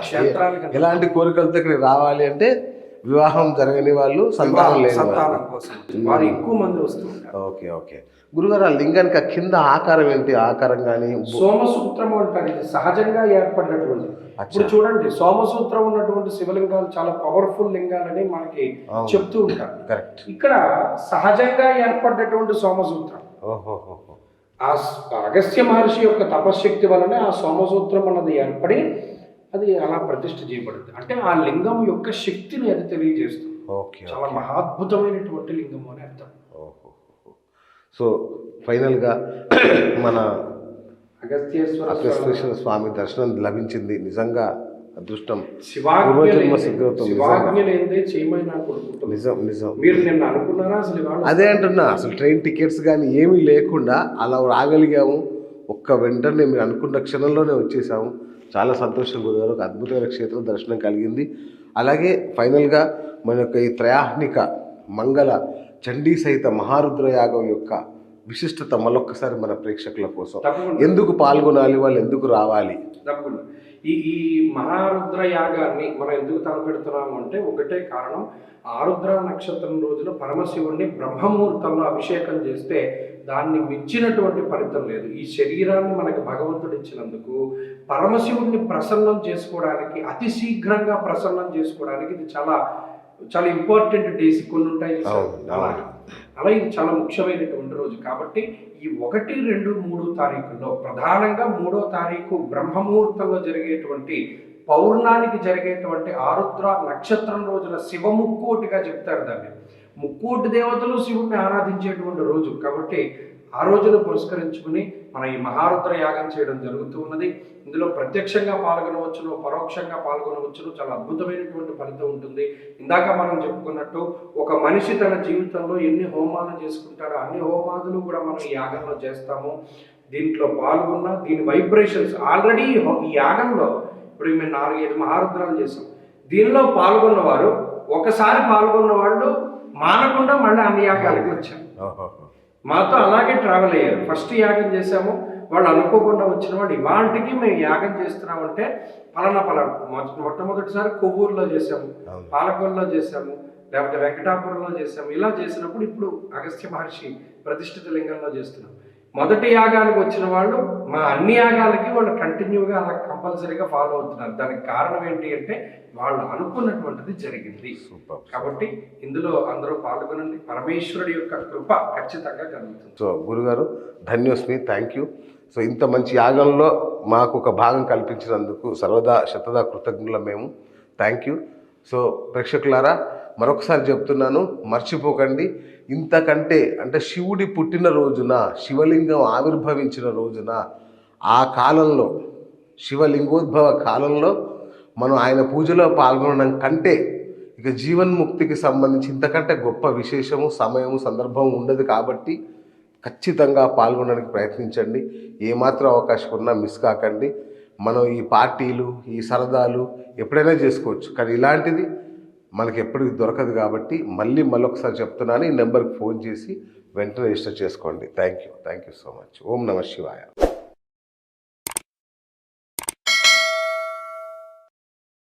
క్షేత్రానికి ఎలాంటి కోరికలతో ఇక్కడ రావాలి అంటే వివాహం జరగని వాళ్ళు, సంతానం కోసం వారు ఎక్కువ మంది వస్తుంటారు. ఓకే ఓకే గురుగారు, ఆ లింగానికి కింద ఆకారం ఏంటి? ఆకారం కానీ సోమసూత్రము అంటారు. ఇది సహజంగా ఏర్పడినటువంటి. ఇప్పుడు చూడండి, సోమసూత్రం ఉన్నటువంటి శివలింగాలు చాలా పవర్ఫుల్ లింగాలని మనకి చెప్తూ ఉంటారు. ఇక్కడ సహజంగా ఏర్పడినటువంటి సోమసూత్రం. ఆ అగస్త్య మహర్షి యొక్క తపశ్శక్తి వలనే ఆ సోమసూత్రం అన్నది ఏర్పడి అది అలా ప్రతిష్ఠ చేయబడింది. అంటే ఆ లింగం యొక్క శక్తిని అది తెలియజేస్తుంది. చాలా మహాద్భుతమైనటువంటి లింగం అని అర్థం. సో ఫైనల్గా మన అగస్త్యేశ్వర స్వామి దర్శనం లభించింది. నిజంగా అదృష్టం. అదే అంటున్నా, అసలు ట్రైన్ టికెట్స్ కానీ ఏమీ లేకుండా అలా రాగలిగాము. వెంటనే మీరు అనుకున్న క్షణంలోనే వచ్చేసాము. చాలా సంతోషం గురుగారు. ఒక అద్భుతమైన క్షేత్రం దర్శనం కలిగింది. అలాగే ఫైనల్గా మన యొక్క ఈ త్రయాహ్నిక మంగళ చండీ సహిత మహారుద్ర యాగం యొక్క విశిష్టత మరొక్కసారి మన ప్రేక్షకుల కోసం, ఎందుకు పాల్గొనాలి, వాళ్ళు ఎందుకు రావాలి? తప్పకుండా ఈ మహారుద్ర యాగాన్ని మనం ఎందుకు తలపెడుతున్నాము అంటే ఒకటే కారణం. ఆరుద్ర నక్షత్రం రోజున పరమశివుడిని బ్రహ్మముహూర్తంలో అభిషేకం చేస్తే దాన్ని మించినటువంటి ఫలితం లేదు. ఈ శరీరాన్ని మనకి భగవంతుడు ఇచ్చినందుకు పరమశివుడిని ప్రసన్నం చేసుకోవడానికి, అతి శీఘ్రంగా ప్రసన్నం చేసుకోవడానికి ఇది చాలా చాలా ఇంపార్టెంట్ డేస్ కొన్ని ఉంటాయి. అలా ఇది చాలా ముఖ్యమైనటువంటి రోజు. కాబట్టి ఈ 1, 2, 3 తారీఖుల్లో ప్రధానంగా 3వ తారీఖు బ్రహ్మముహూర్తంలో జరిగేటువంటి పౌర్ణానికి జరిగేటువంటి ఆరుద్ర నక్షత్రం రోజున శివ ముక్కోటిగా చెప్తారు. దాన్ని ముక్కోటి దేవతలు శివుడిని ఆరాధించేటువంటి రోజు. కాబట్టి ఆ రోజును పురస్కరించుకుని మనం ఈ మహారుద్ర యాగం చేయడం జరుగుతూ ఉన్నది. ఇందులో ప్రత్యక్షంగా పాల్గొనవచ్చును, పరోక్షంగా పాల్గొనవచ్చును. చాలా అద్భుతమైనటువంటి ఫలితం ఉంటుంది. ఇందాక మనం చెప్పుకున్నట్టు ఒక మనిషి తన జీవితంలో ఎన్ని హోమాలు చేసుకుంటారో అన్ని హోమాదులు కూడా మనం ఈ యాగంలో చేస్తాము. దీంట్లో పాల్గొన్న దీని వైబ్రేషన్స్ ఆల్రెడీ ఈ యాగంలో ఇప్పుడు మేము 4-5 మహారుద్రాలు చేసాం. దీనిలో పాల్గొన్నవారు ఒకసారి పాల్గొన్న వాళ్ళు మానకుండా మళ్ళీ అన్ని యాగాలకి వచ్చారు. మాతో అలాగే ట్రావెల్ అయ్యారు. ఫస్ట్ యాగం చేసాము, వాళ్ళు అనుకోకుండా వచ్చిన వాళ్ళు ఇవాంటికి మేము యాగం చేస్తున్నామంటే పలానా మొట్టమొదటిసారి కొవ్వూరులో చేసాము, పాలకొల్లో చేసాము, లేకపోతే వెంకటాపురంలో చేసాము. ఇలా చేసినప్పుడు ఇప్పుడు అగస్త్య మహర్షి ప్రతిష్ఠిత లింగంలో చేస్తున్నాం. మొదటి యాగానికి వచ్చిన వాళ్ళు మా అన్ని యాగాలకి వాళ్ళు కంటిన్యూగా అలా కంపల్సరీగా ఫాలో అవుతున్నారు. దానికి కారణం ఏంటి అంటే వాళ్ళు అనుకున్నటువంటిది జరిగింది. కాబట్టి ఇందులో అందరూ పాల్గొనండి. పరమేశ్వరుడి యొక్క కృప ఖచ్చితంగా కలుగుతుంది. సో గురుగారు ధన్యోస్మి, థ్యాంక్ యూ. సో ఇంత మంచి యాగంలో మాకు ఒక భాగం కల్పించినందుకు సర్వదా శతదా కృతజ్ఞులం మేము. Thank you. సో ప్రేక్షకులారా మరొకసారి చెప్తున్నాను, మర్చిపోకండి. ఇంతకంటే అంటే శివుడి పుట్టిన రోజున, శివలింగం ఆవిర్భవించిన రోజున, ఆ కాలంలో శివలింగోద్భవ కాలంలో మనం ఆయన పూజలో పాల్గొనడం కంటే ఇక జీవన్ముక్తికి సంబంధించి ఇంతకంటే గొప్ప విశేషము, సమయము, సందర్భం ఉండదు. కాబట్టి ఖచ్చితంగా పాల్గొనడానికి ప్రయత్నించండి. ఏమాత్రం అవకాశం ఉన్నా మిస్ కాకండి. మనం ఈ పార్టీలు, ఈ సరదాలు ఎప్పుడైనా చేసుకోవచ్చు, కానీ ఇలాంటిది మనకి ఎప్పటికి దొరకదు. కాబట్టి మళ్ళొకసారి చెప్తున్నాను, ఈ నెంబర్కి ఫోన్ చేసి వెంటనే రిజిస్టర్ చేసుకోండి. Thank you so much. ఓం నమః శివాయ.